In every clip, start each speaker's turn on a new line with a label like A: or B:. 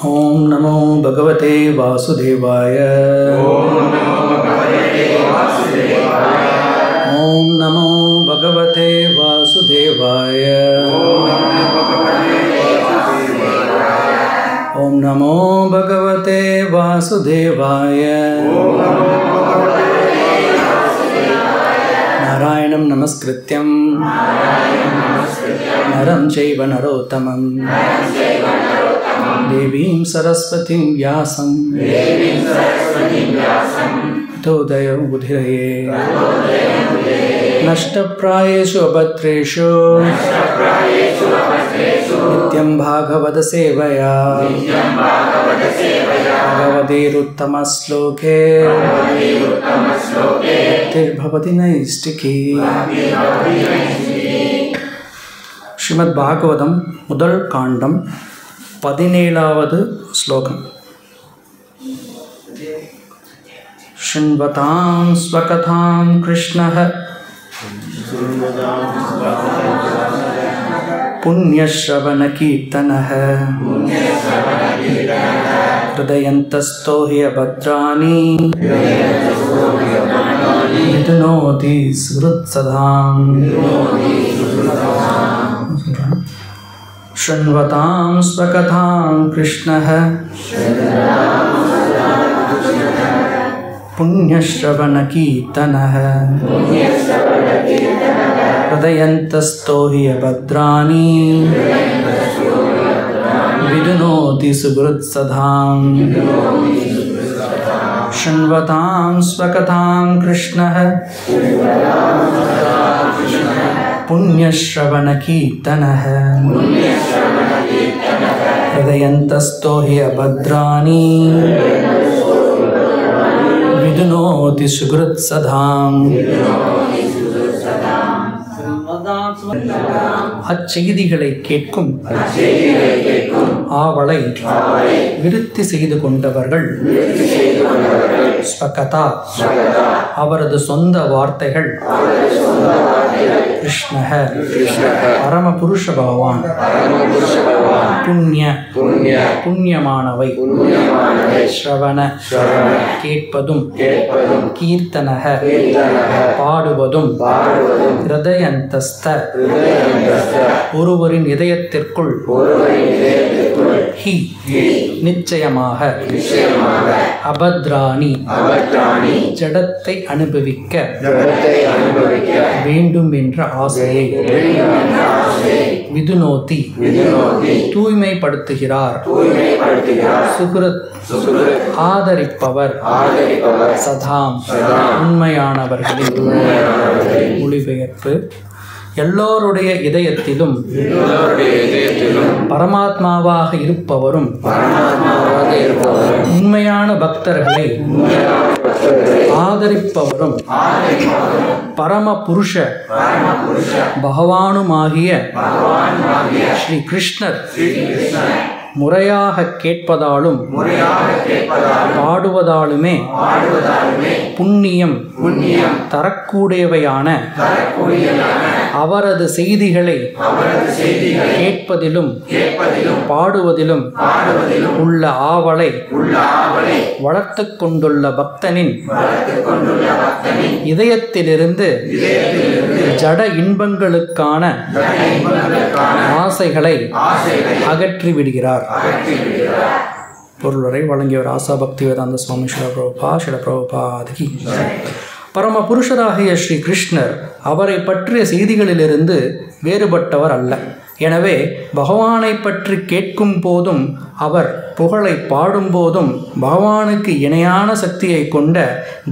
A: ओम नमो भगवते वासुदेवाय। ओम नमो भगवते वासुदेवाय। ओम नमो भगवते वासुदेवाय। नारायणं नमस्कृत्यं नरं चैव नरोत्तमं देवीं सरस्वतीं व्यासं ततोदयो बुधिरये। नष्टप्रायेषु अभद्रेषु नित्यं भागवत सेवया भगवतीरुत्तमश्लोके भक्तिर्भवति नैष्टिकी। श्रीमद् भागवतम முதல் காண்டம் 17வது ஸ்லோகம். शृण्वतां स्वकथां कृष्णः पुण्यश्रवणकीर्तनः हृदयन्तस्थो हि अभद्राणि विदुनोति सुहृत्सदाम्। शृण्वतां स्वकथां कृष्णः पुण्यश्रवणकीर्तनः हृदयन्तस्थो हि अभद्राणि विदुनोति सुहृत्सदाम्। शृण्वतां स्वकथां कृष्णः पुण्यश्रवणकीर्तनः हृदयन्तस्थो हि अभद्राणि विदुनोति सुहृत्सदाम्। அச்செய்திகளை கேட்கும் ஆவலை விருத்தி செய்து கொண்டவர்கள் ஸ்வகதா அவரது சொந்த வார்த்தைகள் கிருஷ்ணஹ பரமபுருஷ பகவான் புண்ணிய புண்ணியமானவை ஸ்ரவண கேட்பதும் கீர்த்தனஹ பாடுவதும் ஹிருதயந்தஸ்த ஒருவரின் இதயத்திற்குள் ஹி நிச்சயமாக அபத்ராணி ஜடத்தை அனுபவிக்க வேண்டும் என்ற ஆசையை விதுனோதி தூய்மைப்படுத்துகிறார் சுஹ்ருத் ஆதரிப்பவர் சதாம் உண்மையானவர்களின் மொழிபெயர்ப்பு. எல்லோருடைய இதயத்திலும் பரமாத்மாவாக இருப்பவரும் உண்மையான பக்தர்களை ஆதரிப்பவரும் பரமபுருஷ பகவானுமாகிய ஸ்ரீ கிருஷ்ணர் முறையாக கேட்பதாலும் பாடுவதாலுமே புண்ணியம் தரக்கூடியவையான அவரது செய்திகளை கேட்பதிலும் பாடுவதிலும் உள்ள ஆவலை வளர்த்து கொண்டுள்ள பக்தனின் இதயத்திலிருந்து ஜட இன்பங்களுக்கான ஆசைகளை அகற்றிவிடுகிறார். பொருளுரை வழங்கியவர் ஆசா பக்தி வேதாந்த சுவாமி ஸ்ரீல பிரபுபாதிகி. பரம புருஷராகிய ஸ்ரீ கிருஷ்ணர் அவரை பற்றிய செய்திகளிலிருந்து வேறுபட்டவர் அல்ல. எனவே பகவானை பற்றி கேட்கும் போதும் அவர் புகழை பாடும்போதும் பகவானுக்கு இணையான சக்தியை கொண்ட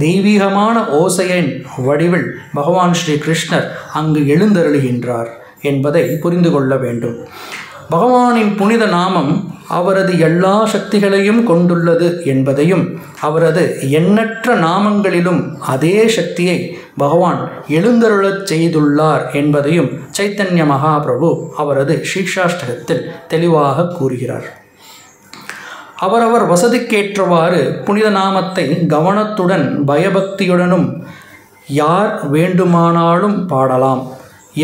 A: தெய்வீகமான ஓசையின் வடிவில் பகவான் ஸ்ரீ கிருஷ்ணர் அங்கு எழுந்தருளுகின்றார் என்பதை புரிந்து கொள்ள வேண்டும். பகவானின் புனித நாமம் அவரது எல்லா சக்திகளையும் கொண்டுள்ளது என்பதையும், அவரது எண்ணற்ற நாமங்களிலும் அதே சக்தியை பகவான் எழுந்தருளச் செய்துள்ளார் என்பதையும் சைத்தன்ய மகாபிரபு அவரது சீக்ஷாஷ்டகத்தில் தெளிவாக கூறுகிறார். அவரவர் வசதிக்கேற்றவாறு புனித நாமத்தை கவனத்துடன் பயபக்தியுடனும் யார் வேண்டுமானாலும் பாடலாம்,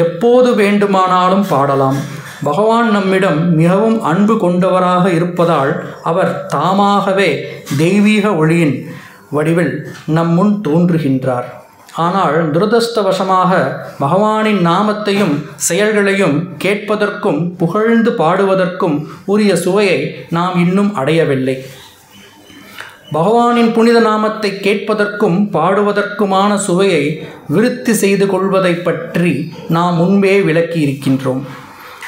A: எப்போது வேண்டுமானாலும் பாடலாம். பகவான் நம்மிடம் மிகவும் அன்பு கொண்டவராக இருப்பதால் அவர் தாமாகவே தெய்வீக ஒளியின் வடிவில் நம் முன் தோன்றுகின்றார். ஆனால் துரதிர்ஷ்டவசமாக பகவானின் நாமத்தையும் செயல்களையும் கேட்பதற்கும் புகழ்ந்து பாடுவதற்கும் உரிய சுவையை நாம் இன்னும் அடையவில்லை. பகவானின் புனித நாமத்தை கேட்பதற்கும் பாடுவதற்குமான சுவையை விருத்தி செய்து கொள்வதை பற்றி நாம் முன்பே விளக்கி இருக்கின்றோம்.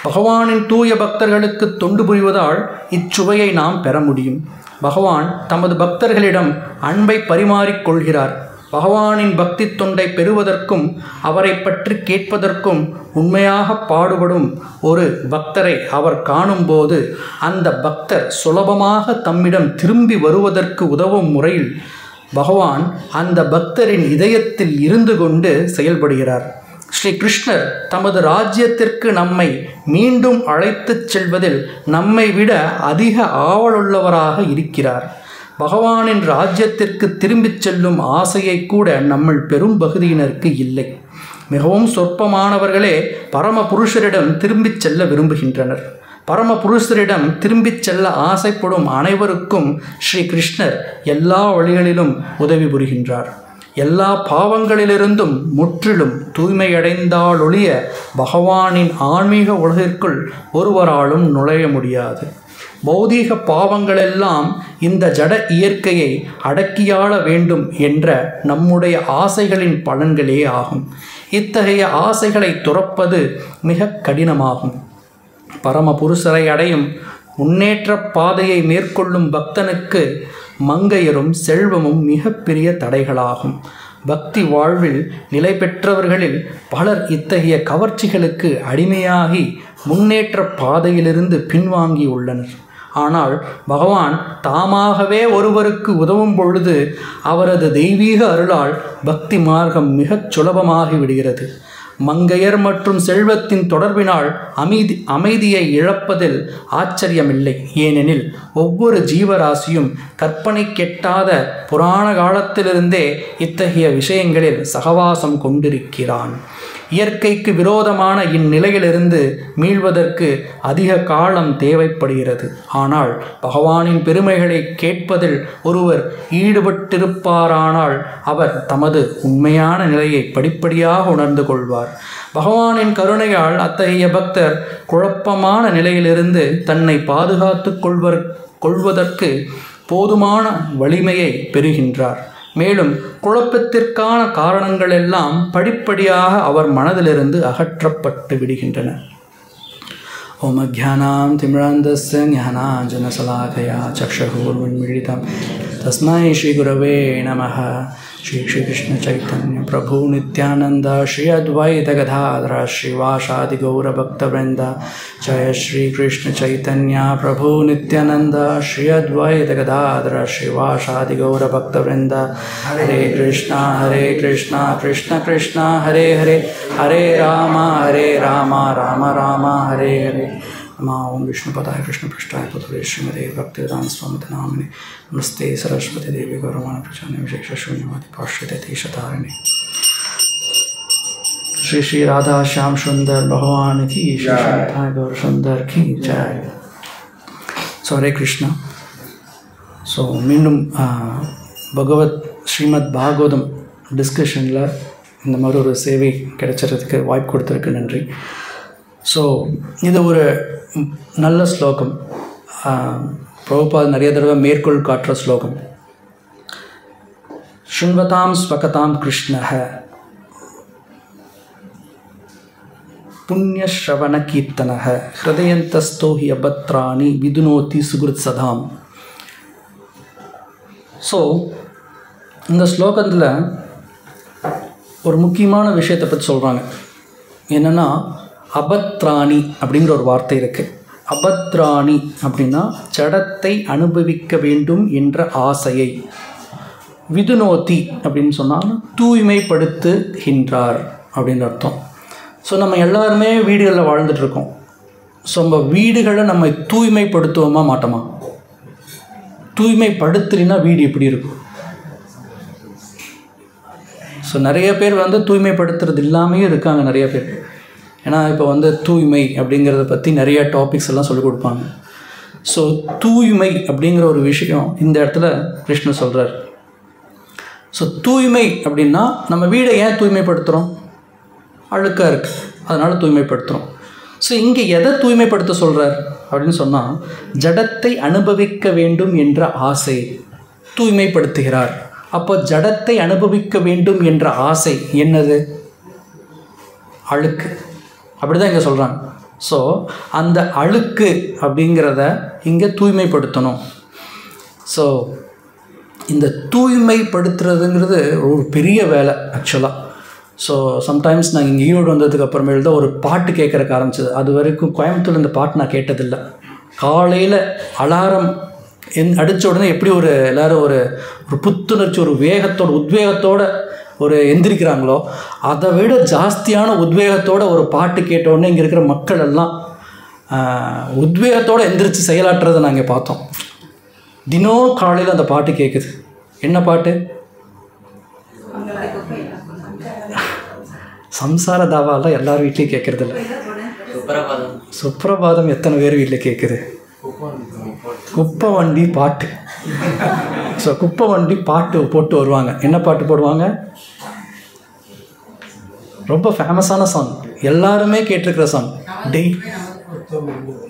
A: பகவானின் தூய பக்தர்களுக்கு தொண்டு புரிவதால் இச்சுவையை நாம் பெற முடியும். பகவான் தமது பக்தர்களிடம் அன்பை பரிமாறிக்கொள்கிறார். பகவானின் பக்தி தொண்டை பெறுவதற்கும் அவரை பற்றி கேட்பதற்கும் உண்மையாக பாடுபடும் ஒரு பக்தரை அவர் காணும்போது அந்த பக்தர் சுலபமாக தம்மிடம் திரும்பி வருவதற்கு உதவும் முறையில் பகவான் அந்த பக்தரின் இதயத்தில் இருந்து கொண்டு செயல்படுகிறார். ஸ்ரீ கிருஷ்ணர் தமது ராஜ்யத்திற்கு நம்மை மீண்டும் அழைத்துச் செல்வதில் நம்மை விட அதிக ஆவலுள்ளவராக இருக்கிறார். பகவானின் ராஜ்யத்திற்கு திரும்பிச் செல்லும் ஆசையை கூட நம்மள் பெரும் பகுதியினருக்கு இல்லை. மிகவும் சொற்பமானவர்களே பரம புருஷரிடம் திரும்பிச் செல்ல விரும்புகின்றனர். பரம புருஷரிடம் திரும்பிச் செல்ல ஆசைப்படும் அனைவருக்கும் ஸ்ரீ கிருஷ்ணர் எல்லா வழிகளிலும் உதவி புரிகின்றார். எல்லா பாவங்களிலிருந்தும் முற்றிலும் தூய்மையடைந்தாலொழிய பகவானின் ஆன்மீக உலகிற்குள் ஒருவராலும் நுழைய முடியாது. பௌதீக பாவங்களெல்லாம் இந்த ஜட இயற்கையை அடக்கியாள வேண்டும் என்ற நம்முடைய ஆசைகளின் பலன்களே ஆகும். இத்தகைய ஆசைகளை துறப்பது மிக கடினமாகும். பரம புருஷரை அடையும் முன்னேற்ற பாதையை மேற்கொள்ளும் பக்தனுக்கு மங்கையரும் செல்வமும் மிகப்பெரிய தடைகளாகும். பக்தி வாழ்வில் நிலை பெற்றவர்களில் பலர் இத்தகைய கவர்ச்சிகளுக்கு அடிமையாகி முன்னேற்ற பாதையிலிருந்து பின்வாங்கி உள்ளனர். ஆனால் பகவான் தாமாகவே ஒருவருக்கு உதவும் பொழுது அவரது தெய்வீக அருளால் பக்தி மார்க்கம் மிகச் சுலபமாகி விடுகிறது. மங்கையர் மற்றும் செல்வத்தின் தொடர்பினால் அமைதியை இழப்பதில் ஆச்சரியமில்லை. ஏனெனில் ஒவ்வொரு ஜீவராசியும் கற்பனை கெட்டாத புராண காலத்திலிருந்தே இத்தகைய விஷயங்களில் சகவாசம் கொண்டிருக்கிறான். இயற்கைக்கு விரோதமான இந்நிலையிலிருந்து மீள்வதற்கு அதிக காலம் தேவைப்படுகிறது. ஆனால் பகவானின் பெருமைகளை கேட்பதில் ஒருவர் ஈடுபட்டிருப்பாரானால் அவர் தமது உண்மையான நிலையை படிப்படியாக உணர்ந்து கொள்வார். பகவானின் கருணையால் அத்தகைய பக்தர் குழப்பமான நிலையிலிருந்து தன்னை பாதுகாத்து கொள்வதற்கு போதுமான வலிமையை பெறுகின்றார். மேலும் குழப்பத்திற்கான காரணங்கள் எல்லாம் படிப்படியாக அவர் மனதிலிருந்து அகற்றப்பட்டு விடுகின்றன. ஓம் அஜ்ஞானாம் திமிராந்தஸ்ய ஞானாஞ்சனசலாகயா சக்ஷுருன்மிலிதம் தஸ்மை ஸ்ரீ குரவே நமः. श्री श्री कृष्ण चैतन्य प्रभु नित्यानंद श्री अद्वैत गदाधर श्रीवासादि गौर भक्तवृंद. जय श्री कृष्ण चैतन्य प्रभु नित्यानंद श्री अद्वैत गदाधर श्रीवासादि गौर भक्तवृंद. हरे कृष्णा कृष्ण कृष्ण हरे हरे, हरे राम राम राम हरे हरे. नमः ओं विष्णुपदाय कृष्णपृष्ठाय पतये श्रीमते भक्तिवेदांत स्वामी नामिने. नमस्ते सरस्वती देवी गौरवाणी प्रचारिणे विशेषशून्यवादी पाश्चात्य देशतारिणे. श्री श्री राधा श्याम सुंदर भगवान की, श्री श्री गौर सुंदर की जय. ஸோ ஹரே கிருஷ்ணா. ஸோ மீண்டும் பகவத் ஸ்ரீமத் பாகவதம் டிஸ்கஷனில் இந்த மாதிரி ஒரு சேவை கிடைச்சிறதுக்கு வாய்ப்பு கொடுத்ததுக்கு நன்றி. ஸோ இது ஒரு நல்ல ஸ்லோகம். பிரபுபாத் நிறைய தடவை மேற்கோள் காட்டுற ஸ்லோகம். ஸ்ருண்வதாம் ஸ்வகதாம் கிருஷ்ணஹ புண்ணியஸ்ரவண கீர்த்தனஹ ஹிருதயந்தஸ்தோ ஹி அபத்ராணி விதுனோதி சுகிருத் சதாம். ஸோ இந்த ஸ்லோகத்தில் ஒரு முக்கியமான விஷயத்தை பற்றி சொல்கிறாங்க. என்னென்னா அபத்ராணி அப்படிங்கிற ஒரு வார்த்தை இருக்குது. அபத்ராணி அப்படின்னா ஜடத்தை அனுபவிக்க வேண்டும் என்ற ஆசையை, விதுனோதி அப்படின்னு சொன்னால் தூய்மைப்படுத்துகின்றார் அப்படின்னு அர்த்தம். ஸோ நம்ம எல்லாருமே வீடுகளில் வாழ்ந்துட்டுருக்கோம். ஸோ நம்ம வீடுகளை நம்ம தூய்மைப்படுத்துவோமா மாட்டோமா? தூய்மைப்படுத்தலைன்னா வீடு எப்படி இருக்கும்? ஸோ நிறைய பேர் வந்து தூய்மைப்படுத்துறது இல்லாமையும் இருக்காங்க நிறைய பேர். ஏன்னா இப்போ வந்து தூய்மை அப்படிங்கிறத பற்றி நிறைய டாபிக்ஸ் எல்லாம் சொல்லிக் கொடுப்பாங்க. ஸோ தூய்மை அப்படிங்கிற ஒரு விஷயம் இந்த இடத்துல கிருஷ்ணர் சொல்கிறார். ஸோ தூய்மை அப்படின்னா நம்ம வீடை ஏன் தூய்மைப்படுத்துகிறோம்? அழுக்காக இருக்குது, அதனால் தூய்மைப்படுத்துகிறோம். ஸோ இங்கே எதை தூய்மைப்படுத்த சொல்கிறார் அப்படின்னு சொன்னால், ஜடத்தை அனுபவிக்க வேண்டும் என்ற ஆசை தூய்மைப்படுத்துகிறார். அப்போ ஜடத்தை அனுபவிக்க வேண்டும் என்ற ஆசை என்னது? அழுக்கு. அப்படி தான் இங்கே சொல்கிறாங்க. ஸோ அந்த அழுக்கு அப்படிங்கிறத இங்கே தூய்மைப்படுத்தணும். ஸோ இந்த தூய்மைப்படுத்துறதுங்கிறது ஒரு பெரிய வேலை ஆக்சுவலாக. ஸோ சம்டைம்ஸ் நான் இங்கே ஈரோடு வந்ததுக்கு அப்புறமேல் தான் ஒரு பாட்டு கேட்குறக்கு ஆரம்பிச்சது. அது வரைக்கும் கோயம்புத்தூர் இந்த பாட்டு நான் கேட்டதில்லை. காலையில் அலாரம் அடித்த உடனே எப்படி ஒரு எல்லோரும் ஒரு புத்துணர்ச்சி, ஒரு வேகத்தோட உத்வேகத்தோடு ஒரு எந்திரிக்கிறாங்களோ, அதை விட ஜாஸ்தியான உத்வேகத்தோடு ஒரு பாட்டு கேட்ட உடனே இங்கே இருக்கிற மக்கள் எல்லாம் உத்வேகத்தோடு எந்திரிச்சு செயலாற்றுறதை நாங்கள் பார்த்தோம். தினம் காலையில் அந்த பாட்டு கேட்குது. என்ன பாட்டு? சம்சார தாவாலாம் எல்லார் வீட்லேயும் கேட்குறதில்ல. சுப்ரபாதம் எத்தனை பேர் வீட்டில் கேட்குது? குப்பை வண்டி பாட்டு. ஸோ குப்பை வண்டி பாட்டு போட்டு வருவாங்க. என்ன பாட்டு போடுவாங்க? ரொம்ப ஃபேமஸான சாங், எல்லாருமே கேட்டிருக்கிற சாங். டெய்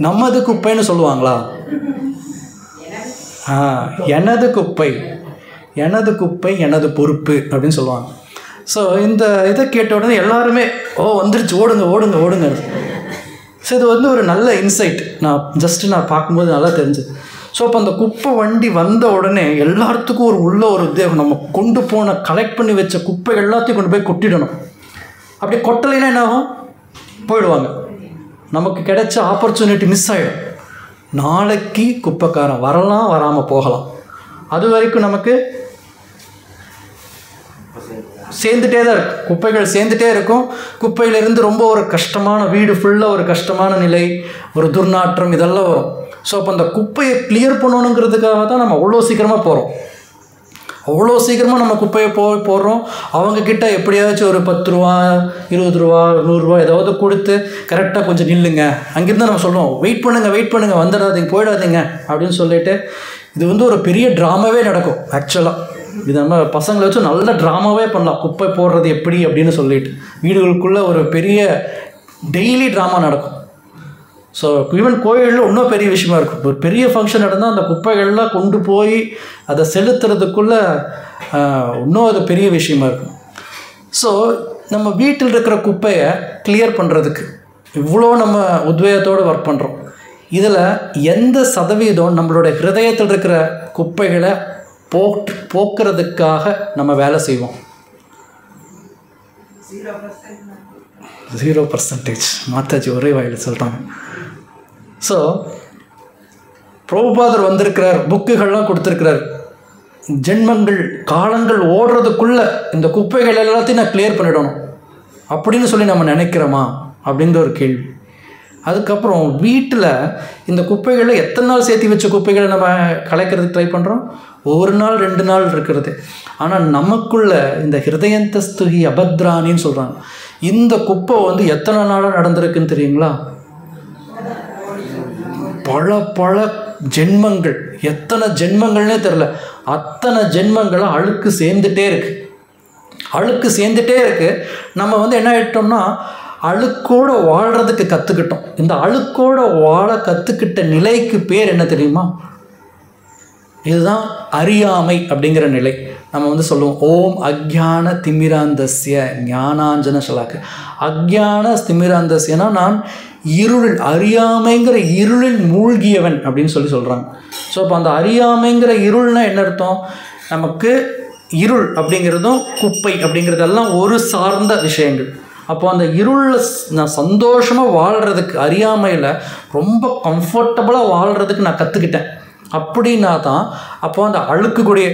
A: நம்மது குப்பைன்னு சொல்லுவாங்களா? எனது குப்பை, எனது குப்பை எனது பொறுப்பு அப்படின்னு சொல்லுவாங்க. ஸோ இந்த இதை கேட்ட உடனே எல்லாருமே வந்துருச்சு, ஓடுங்க ஓடுங்க ஓடுங்க. ஸோ இது வந்து ஒரு நல்ல இன்சைட். நான் பார்க்கும்போது நல்லா தெரிஞ்சுது. ஸோ அப்போ அந்த குப்பை வண்டி வந்த உடனே எல்லாத்துக்கும் உள்ள ஒரு உத்வேகம், நம்ம கொண்டு போன கலெக்ட் பண்ணி வச்ச குப்பை எல்லாத்தையும் கொண்டு போய் கொட்டிடணும். அப்படி கொட்டலைன்னா என்ன ஆகும்? போயிடுவாங்க. நமக்கு கிடைச்ச ஆப்பர்ச்சுனிட்டி மிஸ் ஆகிடும். நாளைக்கு குப்பைக்காரன் வரலாம், வராமல் போகலாம். அது வரைக்கும் நமக்கு சேர்ந்துட்டே தான் இருக்கும், குப்பைகள் சேர்ந்துட்டே இருக்கும். குப்பையிலேருந்து ரொம்ப ஒரு கஷ்டமான வீடு ஃபுல்லாக ஒரு கஷ்டமான நிலை, ஒரு துர்நாற்றம் இதெல்லாம் வரும். ஸோ அப்போ அந்த குப்பையை கிளியர் பண்ணணுங்கிறதுக்காக தான் நம்ம அவ்வளோ சீக்கிரமாக போகிறோம். அவ்வளோ சீக்கிரமாக நம்ம குப்பையை போடுறோம். அவங்கக்கிட்ட எப்படியாச்சும் ஒரு 10 ரூபா 20 ரூபா 100 ரூபா ஏதாவது கொடுத்து கரெக்டாக கொஞ்சம் நில்லுங்க. அங்கேருந்து நம்ம சொல்லுவோம், வெயிட் பண்ணுங்கள் வந்துடாதீங்க, போயிடாதீங்க அப்படின்னு சொல்லிட்டு இது வந்து ஒரு பெரிய ட்ராமாவே நடக்கும் ஆக்சுவலாக. இது நம்ம பசங்களை வச்சு நல்ல ட்ராமாவே பண்ணலாம். குப்பை போடுறது எப்படி அப்படின்னு சொல்லிட்டு வீடுகளுக்குள்ளே ஒரு பெரிய டெய்லி ட்ராமா நடக்கும். ஸோ ஈவன் கோயிலில் இன்னும் பெரிய விஷயமா இருக்கும். ஒரு பெரிய ஃபங்க்ஷன் நடந்தால் அந்த குப்பைகள்லாம் கொண்டு போய் அதை செலுத்துறதுக்குள்ளே இன்னும் அது பெரிய விஷயமா இருக்கும். ஸோ நம்ம வீட்டில் இருக்கிற குப்பையை கிளியர் பண்ணுறதுக்கு இவ்வளோ நம்ம உத்வேகத்தோடு ஒர்க் பண்ணுறோம். இதில் எந்த சதவீதம் நம்மளோட ஹிருதயத்தில் இருக்கிற குப்பைகளை போக்குறதுக்காக நம்ம வேலை செய்வோம்? 0%. மாதாஜி ஒரே வாயில் சொல்கிறாங்க. ஸோ பிரபுபாதர் வந்திருக்கிறார், புக்குகள்லாம் கொடுத்துருக்கிறார். ஜென்மங்கள் காலங்கள் ஓடுறதுக்குள்ளே இந்த குப்பைகள் எல்லாத்தையும் நான் கிளியர் பண்ணிடணும் அப்படின்னு சொல்லி நம்ம நினைக்கிறோமா அப்படின்ற ஒரு கேள்வி. அதுக்கப்புறம் வீட்டில் இந்த குப்பைகளில் எத்தனை நாள் சேர்த்து வச்ச குப்பைகளை நம்ம கலைக்கிறதுக்கு ட்ரை பண்ணுறோம்? ஒரு நாள் 2 நாள் இருக்கிறது. ஆனால் நமக்குள்ள இந்த ஹிருதயந்தஸ்துகி அபத்ராணின்னு சொல்கிறாங்க. இந்த குப்பை வந்து எத்தனை நாளாக நடந்திருக்குன்னு தெரியுங்களா? பல ஜென்மங்கள், எத்தனை ஜென்மங்கள்னே தெரில, அத்தனை ஜென்மங்களை அழுக்கு சேர்ந்துட்டே இருக்கு. நம்ம வந்து என்ன ஆகிட்டோம்னா அழுக்கோடு வாழ்கிறதுக்கு கற்றுக்கிட்டோம். இந்த அழுக்கோடு வாழ கற்றுக்கிட்ட நிலைக்கு பேர் என்ன தெரியுமா? இதுதான் அறியாமை அப்படிங்கிற நிலை. நம்ம வந்து சொல்லுவோம், ஓம் அக்ஞான திமிராந்தஸ்ய ஞானாஞ்சன ஷலாக்கு. அக்ஞான திமிராந்தஸ்யனா நான் இருளில், அறியாமைங்கிற இருளில் மூழ்கியவன் அப்படின்னு சொல்கிறாங்க. ஸோ அப்போ அந்த அறியாமைங்கிற இருள்னா என்ன அர்த்தம்? நமக்கு இருள் அப்படிங்கிறதும் குப்பை அப்படிங்கிறதெல்லாம் ஒரு சார்ந்த விஷயங்கள். அப்போ அந்த இருளில் நான் சந்தோஷமாக வாழ்கிறதுக்கு, அறியாமையில் ரொம்ப கம்ஃபர்டபுளாக வாழ்கிறதுக்கு நான் கற்றுக்கிட்டேன் அப்படின்னா தான் அப்போ அந்த அழுக்குக்கூடிய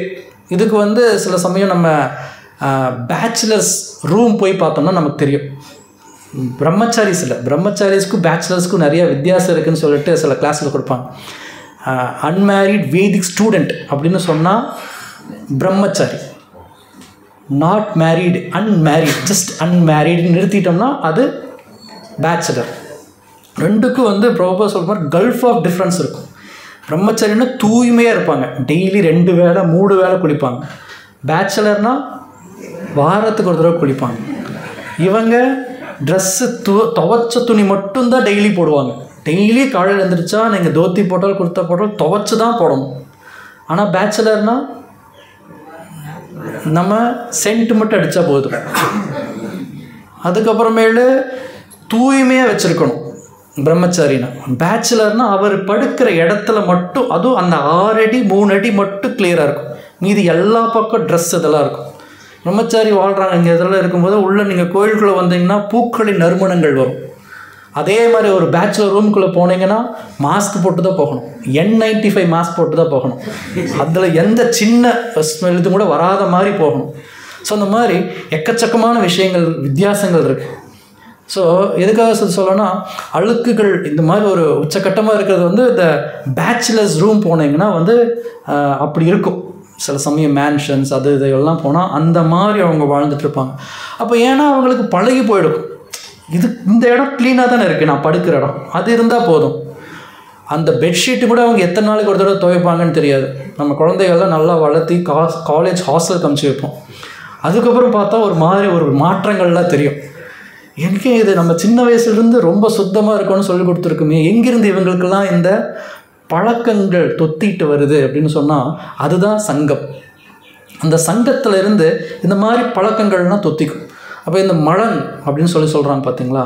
A: இதுக்கு வந்து சில சமயம் நம்ம பேச்சுலர்ஸ் ரூம் போய் பார்த்தோம்னா நமக்கு தெரியும். பிரம்மச்சாரிஸ் இல்லை, பிரம்மச்சாரிஸ்க்கும் பேச்சுலர்ஸ்க்கும் நிறைய வித்தியாசம் இருக்குதுன்னு சொல்லிட்டு சில கிளாஸில் கொடுப்பாங்க. அன்மேரிட் வேதிக் ஸ்டூடெண்ட் அப்படின்னு சொன்னால் பிரம்மச்சாரி, நாட் மேரீடு அன்மேரிட், ஜஸ்ட் அன்மேரிட்னு நிறுத்திட்டோம்னா அது பேச்சுலர். ரெண்டுக்கும் வந்து ப்ராப்பராக சொல்கிற மாதிரி கல்ஃப் ஆஃப் டிஃப்ரென்ஸ் இருக்கும். பிரம்மச்சாரின்னா தூய்மையாக இருப்பாங்க, டெய்லி 2 வேளை 3 வேளை குளிப்பாங்க. பேச்சுலர்னால் வாரத்துக்கு ஒரு தடவை குளிப்பாங்க. இவங்க ட்ரெஸ்ஸு துவைச்ச துணி மட்டும்தான் டெய்லி போடுவாங்க. டெய்லி காலையில் எழுந்திரிச்சா நீங்கள் தோத்தி போட்டால் குர்த்தா போட்டால் துவைச்சி தான் போடணும். ஆனால் பேச்சுலர்னால் நம்ம சென்ட் மட்டும் அடித்தா போதும். அதுக்கப்புறமேலு தூய்மையாக வச்சுருக்கணும் பிரம்மச்சாரினா. பேச்சுலர்னால் அவர் படுக்கிற இடத்துல மட்டும், அதுவும் அந்த 6 அடி 3 அடி மட்டும் கிளியராக இருக்கும், மீதி எல்லா பக்கம் ட்ரெஸ் இதெல்லாம் இருக்கும். பிரம்மச்சாரி வாழ்கிறாங்க இங்கே இதெல்லாம் இருக்கும்போது உள்ளே நீங்கள் கோயிலுக்குள்ளே வந்தீங்கன்னா பூக்களின் நறுமணங்கள் வரும். அதே மாதிரி ஒரு பேச்சுலர் ரூமுக்குள்ளே போனீங்கன்னா மாஸ்க் போட்டு தான் போகணும், N95 மாஸ்க் போட்டு தான் போகணும். அதில் எந்த சின்ன ஸ்மெல் இது கூட வராத மாதிரி போகணும். ஸோ அந்த மாதிரி எக்கச்சக்கமான விஷயங்கள், வித்தியாசங்கள் இருக்குது. ஸோ எதுக்காக சொல்லணும்னா, அழுக்குகள் இந்த மாதிரி ஒரு உச்சக்கட்டமாக இருக்கிறது வந்து இந்த பேச்சுலர்ஸ் ரூம் போனீங்கன்னா வந்து அப்படி இருக்கும். சில சமயம் மேன்ஷன்ஸ் அது இதெல்லாம் போனால் அந்த மாதிரி அவங்க வாழ்ந்துட்டுருப்பாங்க. அப்போ ஏன்னா அவங்களுக்கு பழகி போயிடும், இது இந்த இடம் க்ளீனாக தானே இருக்குது, நான் படுக்கிற இடம் அது இருந்தால் போதும். அந்த பெட்ஷீட்டு கூட அவங்க எத்தனை நாளைக்கு ஒரு தடவை துவைப்பாங்கன்னு தெரியாது. நம்ம குழந்தைகள்லாம் நல்லா வளர்த்தி காலேஜ் ஹாஸ்டலுக்கு அனுப்பிச்சி வைப்போம். அதுக்கப்புறம் பார்த்தா ஒரு மாதிரி ஒரு மாற்றங்கள்லாம் தெரியும். எங்கே இது நம்ம சின்ன வயசுலேருந்து ரொம்ப சுத்தமாக இருக்கணும்னு சொல்லி கொடுத்துருக்குமே, எங்கேருந்து இவங்களுக்கெல்லாம் இந்த பழக்கங்கள் தொத்திட்டு வருது அப்படின்னு சொன்னால் அதுதான் சங்கம். அந்த சங்கத்தில் இருந்து இந்த மாதிரி பழக்கங்கள்லாம் தொத்திக்கும். அப்போ இந்த மலம் அப்படின்னு சொல்கிறாங்க பார்த்தீங்களா,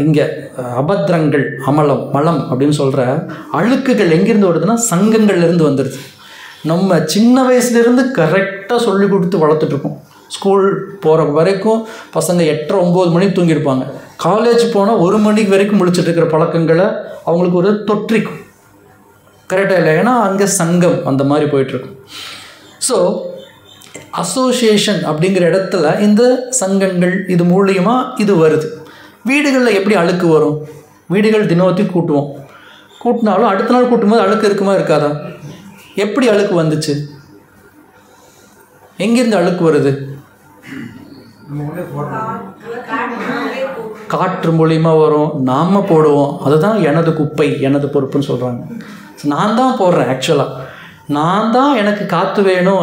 A: இங்கே அபத்திரங்கள், அமலம், மலம் அப்படின்னு சொல்கிற அழுக்குகள் எங்கேருந்து வருதுன்னா சங்கங்கள்லேருந்து வந்துடுது. நம்ம சின்ன வயசுலேருந்து கரெக்டாக சொல்லி கொடுத்து வளர்த்துட்ருக்கோம். ஸ்கூல் போகிற வரைக்கும் பசங்க 8:30-9 மணிக்கு தூங்கியிருப்பாங்க. காலேஜ் போனால் 1 மணிக்கு வரைக்கும் முழிச்சிட்டு இருக்கிற பழக்கங்களை அவங்களுக்கு ஒரு தொற்றிக்கும். கரெக்டாக இல்லை, ஏன்னா அங்கே சங்கம் அந்த மாதிரி போயிட்டுருக்கும். ஸோ அசோசியேஷன் அப்படிங்கிற இடத்துல இந்த சங்கங்கள் இது மூலியமாக இது வருது. வீடுகளில் எப்படி அழுக்கு வரும்? வீடுகள் தினவத்தி கூட்டுவோம், கூட்டினாலும் அடுத்த நாள் கூட்டும்போது அழுக்கு இருக்குமா இருக்காதா? எப்படி அழுக்கு வந்துச்சு? எங்கேருந்து அழுக்கு வருது? காற்று மூலியமாக வரும், நாம் போடுவோம். அதுதான் எனது குப்பை எனது பொறுப்புன்னு சொல்கிறாங்க. நான் தான் போடுறேன், ஆக்சுவலாக நான் தான் எனக்கு காற்று வேணும்,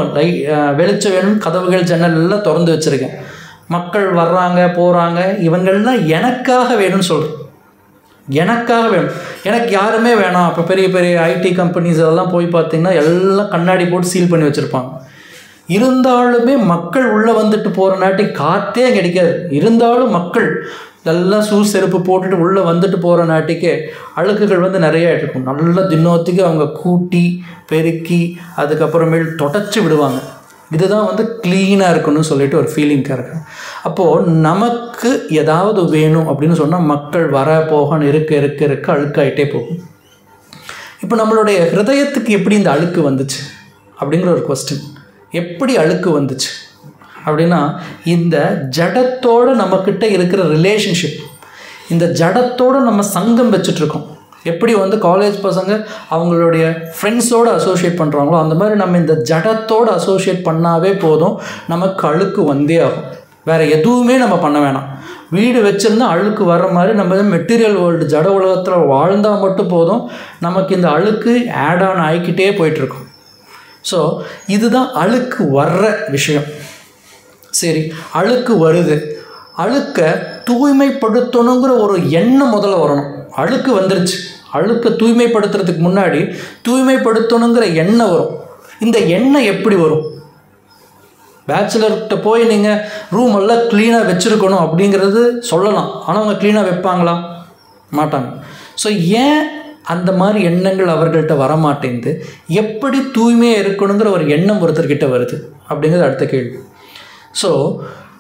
A: வெளிச்சம் வேணும், கதவுகள் ஜன்னல் எல்லாம் திறந்து வச்சுருக்கேன். மக்கள் வர்றாங்க போகிறாங்க, இவங்கள்லாம் எனக்காக வேணும்னு சொல்கிறேன். எனக்காக வேணும், எனக்கு யாருமே வேணாம். இப்போ பெரிய பெரிய ஐடி கம்பெனிஸ் அதெல்லாம் போய் பார்த்திங்கன்னா எல்லாம் கண்ணாடி போட்டு சீல் பண்ணி வச்சுருப்பாங்க. இருந்தாலுமே மக்கள் உள்ளே வந்துட்டு போகிற நாட்டி காற்றே கிடைக்காது. இருந்தாலும் மக்கள் எல்லாம் செருப்பு போட்டுட்டு உள்ளே வந்துட்டு போகிற நாட்டிக்கே அழுக்குகள் வந்து நிறையா இருக்கும். நல்ல தினத்துக்கு அவங்க கூட்டி பெருக்கி அதுக்கப்புறமேல் தொடச்சி விடுவாங்க. இதுதான் வந்து க்ளீனாக இருக்கணும்னு சொல்லிட்டு ஒரு ஃபீலிங்காக இருக்கு. அப்போது நமக்கு ஏதாவது வேணும் அப்படின்னு சொன்னால் மக்கள் வர போக இருக்க அழுக்காயிட்டே போகும். இப்போ நம்மளுடைய ஹிருதயத்துக்கு எப்படி இந்த அழுக்கு வந்துச்சு அப்படிங்கிற ஒரு கொஸ்டின். எப்படி அழுக்கு வந்துச்சு அப்படின்னா, இந்த ஜடத்தோடு நம்மக்கிட்ட இருக்கிற ரிலேஷன்ஷிப், இந்த ஜடத்தோடு நம்ம சங்கம் வச்சுட்ருக்கோம். எப்படி வந்து காலேஜ் பசங்க அவங்களுடைய ஃப்ரெண்ட்ஸோடு அசோசியேட் பண்ணுறாங்களோ அந்த மாதிரி நம்ம இந்த ஜடத்தோடு அசோசியேட் பண்ணாவே போதும், நமக்கு அழுக்கு வந்தே ஆகும். வேறு எதுவுமே நம்ம பண்ண வேணாம். வீடு வச்சுருந்தா அழுக்கு வர்ற மாதிரி நம்ம மெட்டீரியல் வேர்ல்டு ஜட உலகத்தில் வாழ்ந்தால் மட்டும் போதும், நமக்கு இந்த அழுக்கு ஆட் ஆன் ஆகிக்கிட்டே போயிட்டுருக்கும். ஸோ இதுதான் அழுக்கு வர்ற விஷயம். சரி, அழுக்கு வருது, அழுக்கை தூய்மைப்படுத்தணுங்கிற ஒரு எண்ணம் முதல்ல வரணும். அழுக்கு வந்துருச்சு, அழுக்கை தூய்மைப்படுத்துறதுக்கு முன்னாடி தூய்மைப்படுத்தணுங்கிற எண்ணம் வரும். இந்த எண்ணம் எப்படி வரும்? பேச்சுலர்கிட்ட போய் நீங்கள் ரூம் எல்லாம் க்ளீனாக வச்சுருக்கணும் அப்படிங்கிறது சொல்லலாம், ஆனால் அவங்க க்ளீனாக வைப்பாங்களா? மாட்டாங்க. ஸோ ஏன் அந்த மாதிரி எண்ணங்கள் அவர்கள்ட்ட வரமாட்டேங்குது? எப்படி தூய்மையாக இருக்கணுங்கிற ஒரு எண்ணம் ஒருத்தர்கிட்ட வருது அப்படிங்கிறது அடுத்த கேள்வி. ஸோ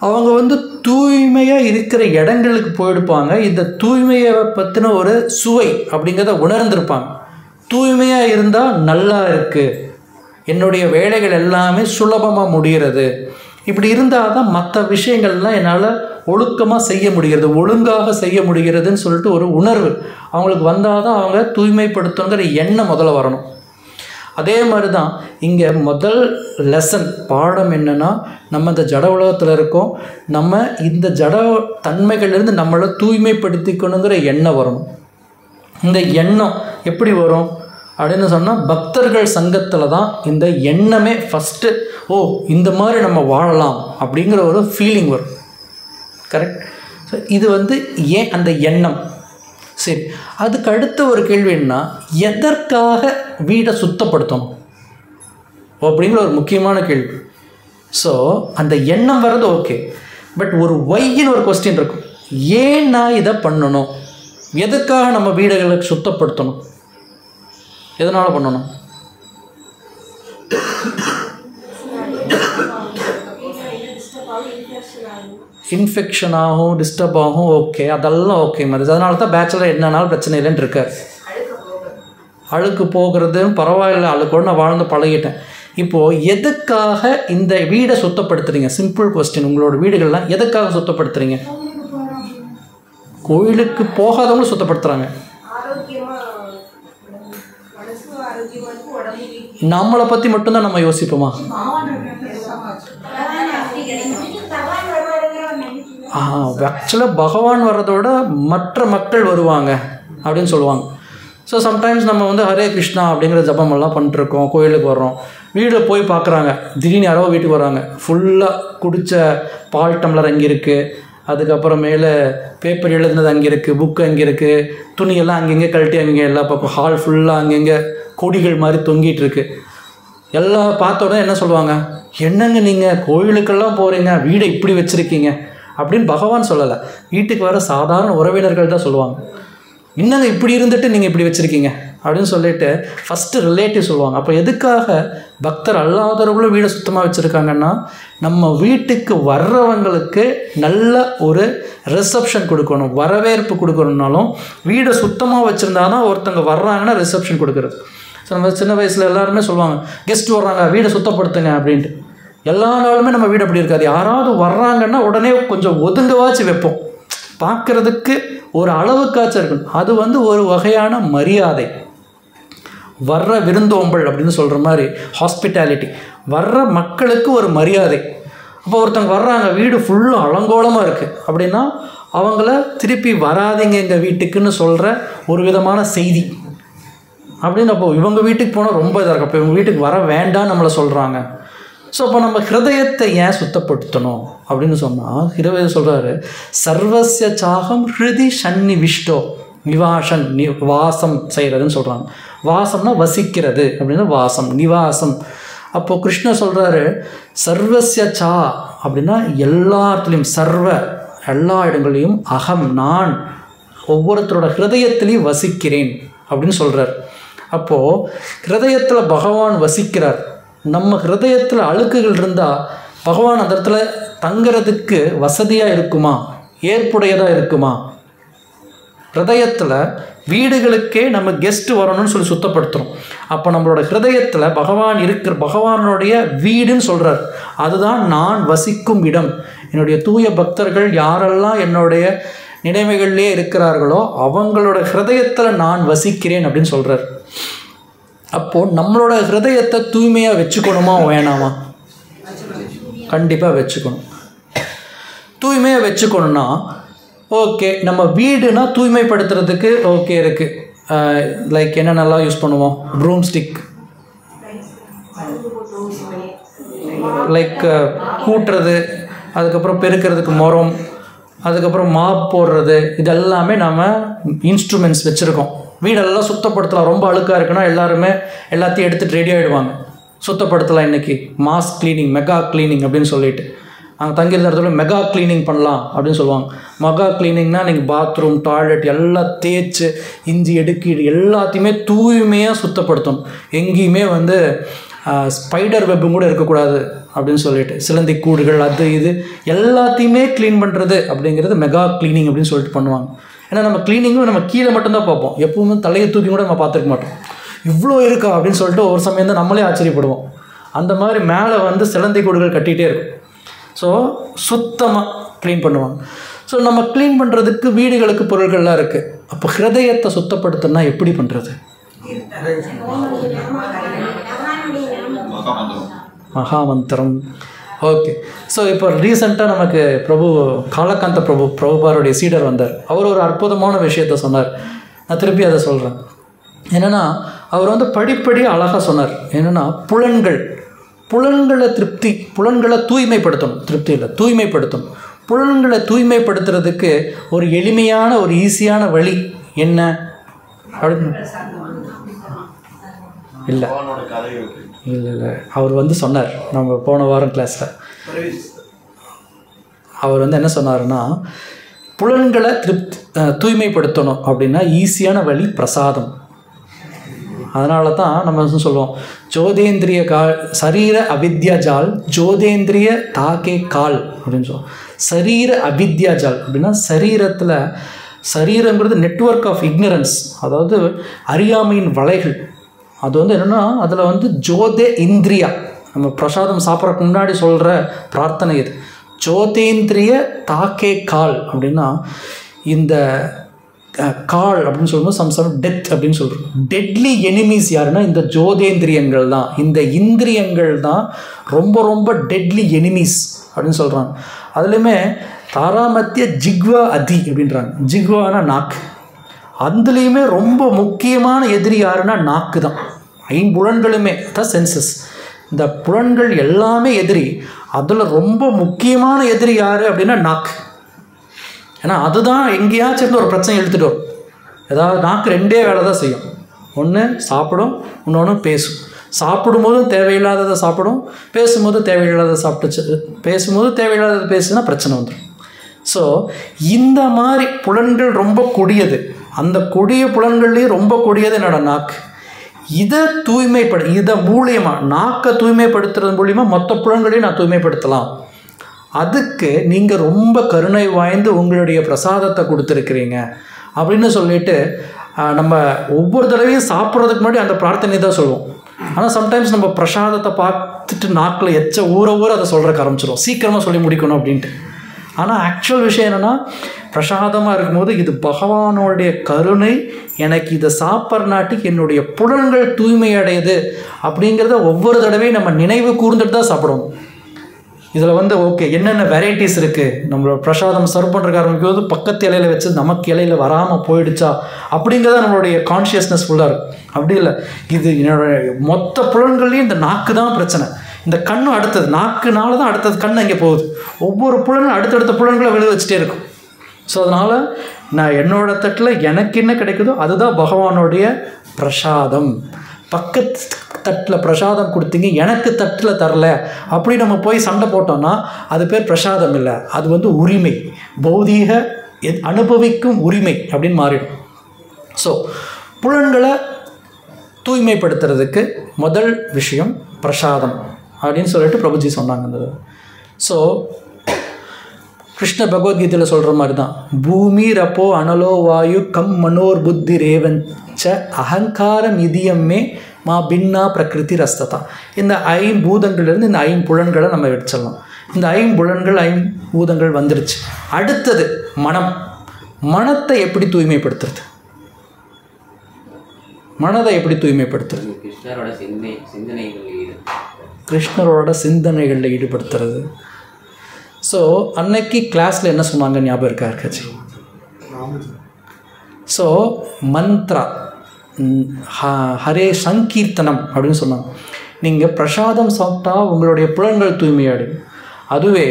A: அவங்க வந்து தூய்மையாக இருக்கிற இடங்களுக்கு போயிருப்பாங்க. இந்த தூய்மையை பற்றின ஒரு சுவை அப்படிங்கிறத உணர்ந்திருப்பாங்க. தூய்மையாக இருந்தால் நல்லா இருக்குது, என்னுடைய வேலைகள் எல்லாமே சுலபமாக முடிகிறது, இப்படி இருந்தால் தான் மற்ற விஷயங்கள்லாம் என்னால் ஒழுக்கமாக செய்ய முடிகிறது, ஒழுங்காக செய்ய முடிகிறதுன்னு சொல்லிட்டு ஒரு உணர்வு அவங்களுக்கு வந்தால் தான் அவங்க தூய்மைப்படுத்துங்கிற எண்ணம் முதல்ல வரணும். அதே மாதிரி தான் இங்கே முதல் லெசன் பாடம் என்னென்னா, நம்ம இந்த ஜட உலகத்தில் இருக்கோம், நம்ம இந்த ஜட தன்மைகள்லேருந்து நம்மளை தூய்மைப்படுத்திக்கணுங்கிற எண்ணம் வரணும். இந்த எண்ணம் எப்படி வரும் அப்படின்னு சொன்னால், பக்தர்கள் சங்கத்தில் தான் இந்த எண்ணமே ஃபஸ்ட்டு, ஓ இந்த மாதிரி நம்ம வாழலாம் அப்படிங்கிற ஒரு ஃபீலிங் வரும். கரெக்ட். ஸோ இது வந்து ஏன் அந்த எண்ணம். சரி, அதுக்கு அடுத்த ஒரு கேள்வி என்ன, எதற்காக வீடை சுத்தப்படுத்தணும் அப்படிங்கிற ஒரு முக்கியமான கேள்வி. ஸோ அந்த எண்ணம் வர்றது ஓகே, பட் ஒரு ஒய்ன்னு ஒரு கொஸ்டின் இருக்கும். ஏன் நான் இதை பண்ணணும், எதுக்காக நம்ம வீடுகளை சுத்தப்படுத்தணும், எதனால் பண்ணணும்? இன்ஃபெக்ஷன் ஆகும், டிஸ்டர்ப் ஆகும், ஓகே, அதெல்லாம் ஓகே மாதிரி. அதனால தான் பேச்சுலர் என்னன்னாலும் பிரச்சனை இல்லைன்னு இருக்கார். அழுக்கு போகிறது பரவாயில்ல, அழுக்கோடு நான் வாழ்ந்து பழகிட்டேன். இப்போது எதுக்காக இந்த வீடை சுத்தப்படுத்துறீங்க? Simple question. உங்களோட வீடுகள்லாம் எதுக்காக சுத்தப்படுத்துறீங்க? கோயிலுக்கு போகாதவங்களும் சுத்தப்படுத்துகிறாங்க. நம்மளை பற்றி மட்டும்தான் நம்ம யோசிப்போமா? ஆக்சுவலாக பகவான் வர்றதோட மற்ற மக்கள் வருவாங்க அப்படின்னு சொல்லுவாங்க. ஸோ சம்டைம்ஸ் நம்ம வந்து ஹரே கிருஷ்ணா அப்படிங்கிற ஜபமெல்லாம் பண்ணிட்டுருக்கோம், கோயிலுக்கு வர்றோம், வீட்டில் போய் பார்க்குறாங்க, திடீர்னு யாரோ வீட்டுக்கு வராங்க, ஃபுல்லாக குடித்த பால் டம்ளர் அங்கே இருக்குது, அதுக்கப்புறம் மேலே பேப்பர் எழுதுனது அங்கே இருக்குது, புக்கு அங்கே இருக்குது, துணியெல்லாம் அங்கங்கே கழட்டி அங்கங்கே எல்லா பக்கம் ஹால் ஃபுல்லாக அங்கங்கே கொடிகள் மாதிரி தொங்கிட்டு இருக்கு. எல்லாம் பார்த்த உடனே என்ன சொல்லுவாங்க, என்னங்க நீங்கள் கோயிலுக்கெல்லாம் போகிறீங்க, வீடை இப்படி வச்சுருக்கீங்க அப்படின்னு பகவான் சொல்லலை, வீட்டுக்கு வர சாதாரண உறவினர்கள் தான் சொல்லுவாங்க. என்னங்க இப்படி இருந்துட்டு நீங்கள் இப்படி வச்சுருக்கீங்க அப்படின்னு சொல்லிட்டு ஃபஸ்ட்டு ரிலேட்டிவ் சொல்லுவாங்க. அப்போ எதுக்காக பக்தர் அல்லாதவர்களும் வீடை சுத்தமாக வச்சுருக்காங்கன்னா, நம்ம வீட்டுக்கு வர்றவங்களுக்கு நல்ல ஒரு ரிசப்ஷன் கொடுக்கணும், வரவேற்பு கொடுக்கணுன்னாலும் வீடை சுத்தமாக வச்சுருந்தா தான் ஒருத்தங்க வர்றாங்கன்னா ரிசப்ஷன் கொடுக்குறது. ஸோ நம்ம சின்ன வயசில் எல்லாருமே சொல்லுவாங்க, கெஸ்ட் வர்றாங்க வீடை சுத்தப்படுத்துங்க அப்படின்ட்டு. எல்லா நாளுமே நம்ம வீடு அப்படி இருக்காது. யாராவது வர்றாங்கன்னா உடனே கொஞ்சம் ஒதுங்கவாச்சு வைப்போம், பார்க்குறதுக்கு ஒரு அளவுக்காச்சும் இருக்கணும். அது வந்து ஒரு வகையான மரியாதை. வர்ற விருந்தோம்பல் அப்படின்னு சொல்கிற மாதிரி ஹாஸ்பிட்டாலிட்டி, வர்ற மக்களுக்கு ஒரு மரியாதை. அப்போ ஒருத்தங்க வர்றாங்க, வீடு ஃபுல்லாக அலங்கோலமாக இருக்குது அப்படின்னா அவங்கள திருப்பி வராதிங்க எங்கள் வீட்டுக்குன்னு சொல்கிற ஒரு விதமான செய்தி அப்படின்னு. அப்போ இவங்க வீட்டுக்கு போனால் ரொம்ப இதாக இருக்குது, அப்போ இவங்க வீட்டுக்கு வர வேண்டாம் நம்மளை சொல்கிறாங்க. ஸோ அப்போ நம்ம ஹிருதயத்தை ஏன் சுத்தப்படுத்தணும் அப்படின்னு சொன்னால், ஹிருதயம் சொல்கிறாரு, சர்வஸ்ய சாகம் ஹிருதி சந்நிவிஷ்டோ நிவாசன், வாசம் செய்கிறதுன்னு சொல்கிறாங்க. வாசம்னா வசிக்கிறது அப்படின்னா வாசம், நிவாசம். அப்போது கிருஷ்ணர் சொல்கிறாரு சர்வஸ்ய சா அப்படின்னா எல்லாத்துலேயும், சர்வ எல்லா இடங்களையும், அகம் நான் ஒவ்வொருத்தரோட ஹிருதயத்திலையும் வசிக்கிறேன் அப்படின்னு சொல்கிறார். அப்போது ஹிருதயத்தில் பகவான் வசிக்கிறார். நம்ம ஹிருதயத்தில் அழுக்குகள் இருந்தால் பகவான் அந்த இடத்துல தங்கிறதுக்கு வசதியாக இருக்குமா, ஏற்புடையதாக இருக்குமா? ஹிருதயத்தில் வீடுகளுக்கே நம்ம கெஸ்ட்டு வரணும்னு சொல்லி சுத்தப்படுத்துகிறோம். அப்போ நம்மளோட ஹிருதயத்தில் பகவான் இருக்கிற, பகவானுடைய வீடுன்னு சொல்கிறார், அதுதான் நான் வசிக்கும் இடம். என்னுடைய தூய பக்தர்கள் யாரெல்லாம் என்னுடைய நினைவுகளிலே இருக்கிறார்களோ அவங்களோட ஹிருதயத்தில் நான் வசிக்கிறேன் அப்படின்னு சொல்கிறார். அப்போது நம்மளோட ஹிருதயத்தை தூய்மையாக வச்சுக்கணுமா வேணாமா? கண்டிப்பாக வச்சுக்கணும். தூய்மையாக வச்சுக்கணுன்னா ஓகே, நம்ம வீடுனா தூய்மைப்படுத்துறதுக்கு ஓகே இருக்குது. லைக் என்னென்னலாம் யூஸ் பண்ணுவோம், ப்ரூம் ஸ்டிக், லைக் கூட்டுறது, அதுக்கப்புறம் பெருக்கிறதுக்கு மரம், அதுக்கப்புறம் மாப் போடுறது, இதெல்லாமே நம்ம இன்ஸ்ட்ருமெண்ட்ஸ் வச்சுருக்கோம். வீடெல்லாம் சுத்தப்படுத்தலாம். ரொம்ப அழுக்காக இருக்குன்னா எல்லாருமே எல்லாத்தையும் எடுத்துகிட்டு ரெடி ஆகிடுவாங்க, சுத்தப்படுத்தலாம் இன்றைக்கி மாஸ் கிளீனிங், மெகா கிளீனிங் அப்படின்னு சொல்லிட்டு. அங்கே தங்கியிருந்த இடத்துல மெகா கிளீனிங் பண்ணலாம் அப்படின்னு சொல்லுவாங்க. மெகா கிளீனிங்னால் நீங்கள் பாத்ரூம், டாய்லெட் எல்லாம் தேய்ச்சி இஞ்சி எடுக்கி எல்லாத்தையுமே தூய்மையாக சுத்தப்படுத்தணும். எங்கேயுமே வந்து ஸ்பைடர் வெப்பும் கூட இருக்கக்கூடாது அப்படின்னு சொல்லிட்டு சிலந்தி கூடுகள் அது இது எல்லாத்தையுமே க்ளீன் பண்ணுறது அப்படிங்கிறது மெகா க்ளீனிங் அப்படின்னு சொல்லிட்டு பண்ணுவாங்க. ஏன்னா நம்ம க்ளீனிங்கும் நம்ம கீழே மட்டும்தான் பார்ப்போம், எப்பவுமே தலையை தூக்கி கூட நம்ம பார்த்துருக்க மாட்டோம். இவ்வளோ இருக்கா அப்படின்னு சொல்லிட்டு ஒரு சமயம் தான் நம்மளே ஆச்சரியப்படுவோம். அந்த மாதிரி மேலே வந்து சிலந்தி கூடுகள் கட்டிகிட்டே இருக்கும். ஸோ சுத்தமாக க்ளீன் பண்ணுவாங்க. ஸோ நம்ம க்ளீன் பண்ணுறதுக்கு வீடுகளுக்கு பொருட்கள்லாம் இருக்குது. அப்போ ஹிருதயத்தை சுத்தப்படுத்தினா எப்படி பண்ணுறது? மகாமந்திரம். ஓகே. ஸோ இப்போ ரீசெண்டாக நமக்கு காலகாந்த பிரபுபாருடைய சீடர் வந்தார். அவர் ஒரு அற்புதமான விஷயத்த சொன்னார். நான் திருப்பி அதை சொல்கிறேன். என்னென்னா அவர் வந்து படிப்படியாக அழகாக சொன்னார். என்னென்னா புலன்களை தூய்மைப்படுத்தணும். திருப்தி இல்லை, தூய்மைப்படுத்தணும். புலன்களை தூய்மைப்படுத்துறதுக்கு ஒரு எளிமையான ஒரு ஈஸியான வழி என்ன அப்படின்னு இல்லை இல்லை இல்லை அவர் வந்து சொன்னார். நம்ம போன வாரம் கிளாஸில் அவர் வந்து என்ன சொன்னார்னா, புலன்களை தூய்மைப்படுத்தணும் அப்படின்னா ஈஸியான வழி பிரசாதம். அதனால தான் நம்ம சொல்லுவோம், ஜோதேந்திரிய சரீர அவித்யா ஜால் ஜோதேந்திரிய தாக்கே கால் அப்படின்னு சொல்லுவோம். சரீர அவித்யா ஜால் அப்படின்னா சரீரங்கிறது நெட்வொர்க் ஆஃப் இக்னரன்ஸ், அதாவது அறியாமையின் வலைகள். அது வந்து என்னென்னா அதில் வந்து ஜோதே இந்திரியா, நம்ம பிரசாதம் சாப்பிட்றதுக்கு முன்னாடி சொல்கிற பிரார்த்தனை இது. ஜோதேந்திரிய தாக்கே கால் அப்படின்னா இந்த கால் அப்படின்னு சொல்லும்போது சம் டெத் அப்படின்னு சொல்கிறோம். டெட்லி எனிமீஸ் யாருன்னா இந்த ஜோதேந்திரியங்கள் தான். இந்த இந்திரியங்கள் தான் ரொம்ப ரொம்ப டெட்லி எனிமீஸ் அப்படின்னு சொல்கிறாங்க. அதுலேயுமே தாராமத்திய ஜிக்வா அதி அப்படின்றாங்க. ஜிக்வானா நாக்கு. அதுலேயுமே ரொம்ப முக்கியமான எதிரி யாருன்னா நாக்கு தான். ஐம்புலன்களுமே தான் சென்சஸ். இந்த புலன்கள் எல்லாமே எதிரி. அதில் ரொம்ப முக்கியமான எதிரி யார் அப்படின்னா நாக்கு. ஏன்னா அதுதான் எங்கேயாச்சும் ஒரு பிரச்சனை எடுத்துகிட்டு வரும். ஏதாவது நாக்கு ரெண்டே வேலை தான் செய்யும். ஒன்று சாப்பிடும், இன்னொன்று பேசும். சாப்பிடும்போதும் தேவையில்லாததை சாப்பிடும், பேசும்போது தேவையில்லாததை சாப்பிட்டுச்சு. பேசும்போது தேவையில்லாததை பேசுனா பிரச்சனை வந்துடும். ஸோ இந்த மாதிரி புலன்கள் ரொம்ப கொடியது. அந்த கொடிய புலன்கள்லேயும் ரொம்ப கொடியது என்னோட நாக்கு. இதை மூலியமாக நாக்கை தூய்மைப்படுத்துறது மூலியமாக மொத்த புலன்களையும் நான் தூய்மைப்படுத்தலாம். அதுக்கு நீங்கள் ரொம்ப கருணை வாய்ந்து உங்களுடைய பிரசாதத்தை கொடுத்துருக்கிறீங்க அப்படின்னு சொல்லிட்டு நம்ம ஒவ்வொரு தடவையும் சாப்பிட்றதுக்கு முன்னாடி அந்த பிரார்த்தனை தான் சொல்லுவோம். ஆனால் சம்டைம்ஸ் நம்ம பிரசாதத்தை பார்த்துட்டு நாக்கில் ஊற அதை சொல்கிறக்கு ஆரம்பிச்சிடும், சீக்கிரமாக சொல்லி முடிக்கணும் அப்படின்ட்டு. ஆனால் ஆக்சுவல் விஷயம் என்னென்னா, பிரசாதமாக இருக்கும்போது இது பகவானுடைய கருணை, எனக்கு இதை சாப்பிட்றனாட்டிக்கு என்னுடைய புலன்கள் தூய்மை அடையுது அப்படிங்கிறத ஒவ்வொரு தடவையும் நம்ம நினைவு கூர்ந்துட்டு தான் சாப்பிடணும். இதில் வந்து ஓகே என்னென்ன வெரைட்டிஸ் இருக்குது, நம்மளோட பிரசாதம் சர்வ் பண்ணுறக்கு ஆரம்பிக்கும்போது பக்கத்து இலையில் வச்சு நமக்கு இலையில் வராமல் போயிடுச்சா அப்படிங்கிறத நம்மளுடைய கான்ஷியஸ்னஸ் ஃபுல்லாக இருக்கும். அப்படி இல்லை, இது என்னோடய மொத்த புலன்கள்லேயும் இந்த நாக்கு தான் பிரச்சனை. இந்த கண்ணும் அடுத்தது, நாக்குனால தான் அடுத்தது கண் அங்கே போகுது. ஒவ்வொரு புலனும் அடுத்தடுத்த புலன்களை விழு வச்சுட்டே இருக்கும். ஸோ அதனால் நான் என்னோடய தட்டில் எனக்கு என்ன கிடைக்குதோ அதுதான் பகவானுடைய பிரசாதம். பக்கத்து தட்டில் பிரசாதம் கொடுத்தீங்க, எனக்கு தட்டில் தரல அப்படி நம்ம போய் சண்டை போட்டோம்னா அது பேர் பிரசாதம் இல்லை, அது வந்து உரிமை, பௌதீக அனுபவிக்கும் உரிமை அப்படின்னு மாறிடும். ஸோ புலன்களை தூய்மைப்படுத்துறதுக்கு முதல் விஷயம் பிரசாதம் அப்படின்னு சொல்லிட்டு பிரபுஜி சொன்னாங்க. ஸோ கிருஷ்ண பகவத்கீதையில் சொல்கிற மாதிரி தான், பூமி ரப்போ அனலோ வாயு கம் மனோர் புத்தி ரேவஞ்ச அகங்காரம் இதயமே மா பின்னா பிரகிருதி ரஸ்ததா. இந்த ஐம்பூதங்கள்லேருந்து இந்த ஐம்புலன்களை நம்ம எடுத்துடலாம். இந்த ஐம்பூதங்கள் வந்துடுச்சு. அடுத்தது மனத்தை எப்படி தூய்மைப்படுத்துறது? மனதை எப்படி தூய்மைப்படுத்துறது? கிருஷ்ணரோட சிந்தனைகளில் ஈடுபடுத்துறது. ஸோ அன்னைக்கு கிளாஸில் என்ன சொன்னாங்க ஞாபகம் இருக்கா இருக்காச்சு? ஸோ மந்த்ரா ஹரே சங்கீர்த்தனம் அப்படின்னு சொன்னாங்க. நீங்கள் பிரசாதம் சாப்பிட்டா உங்களுடைய புலன்கள் தூய்மையடையும். அதுவே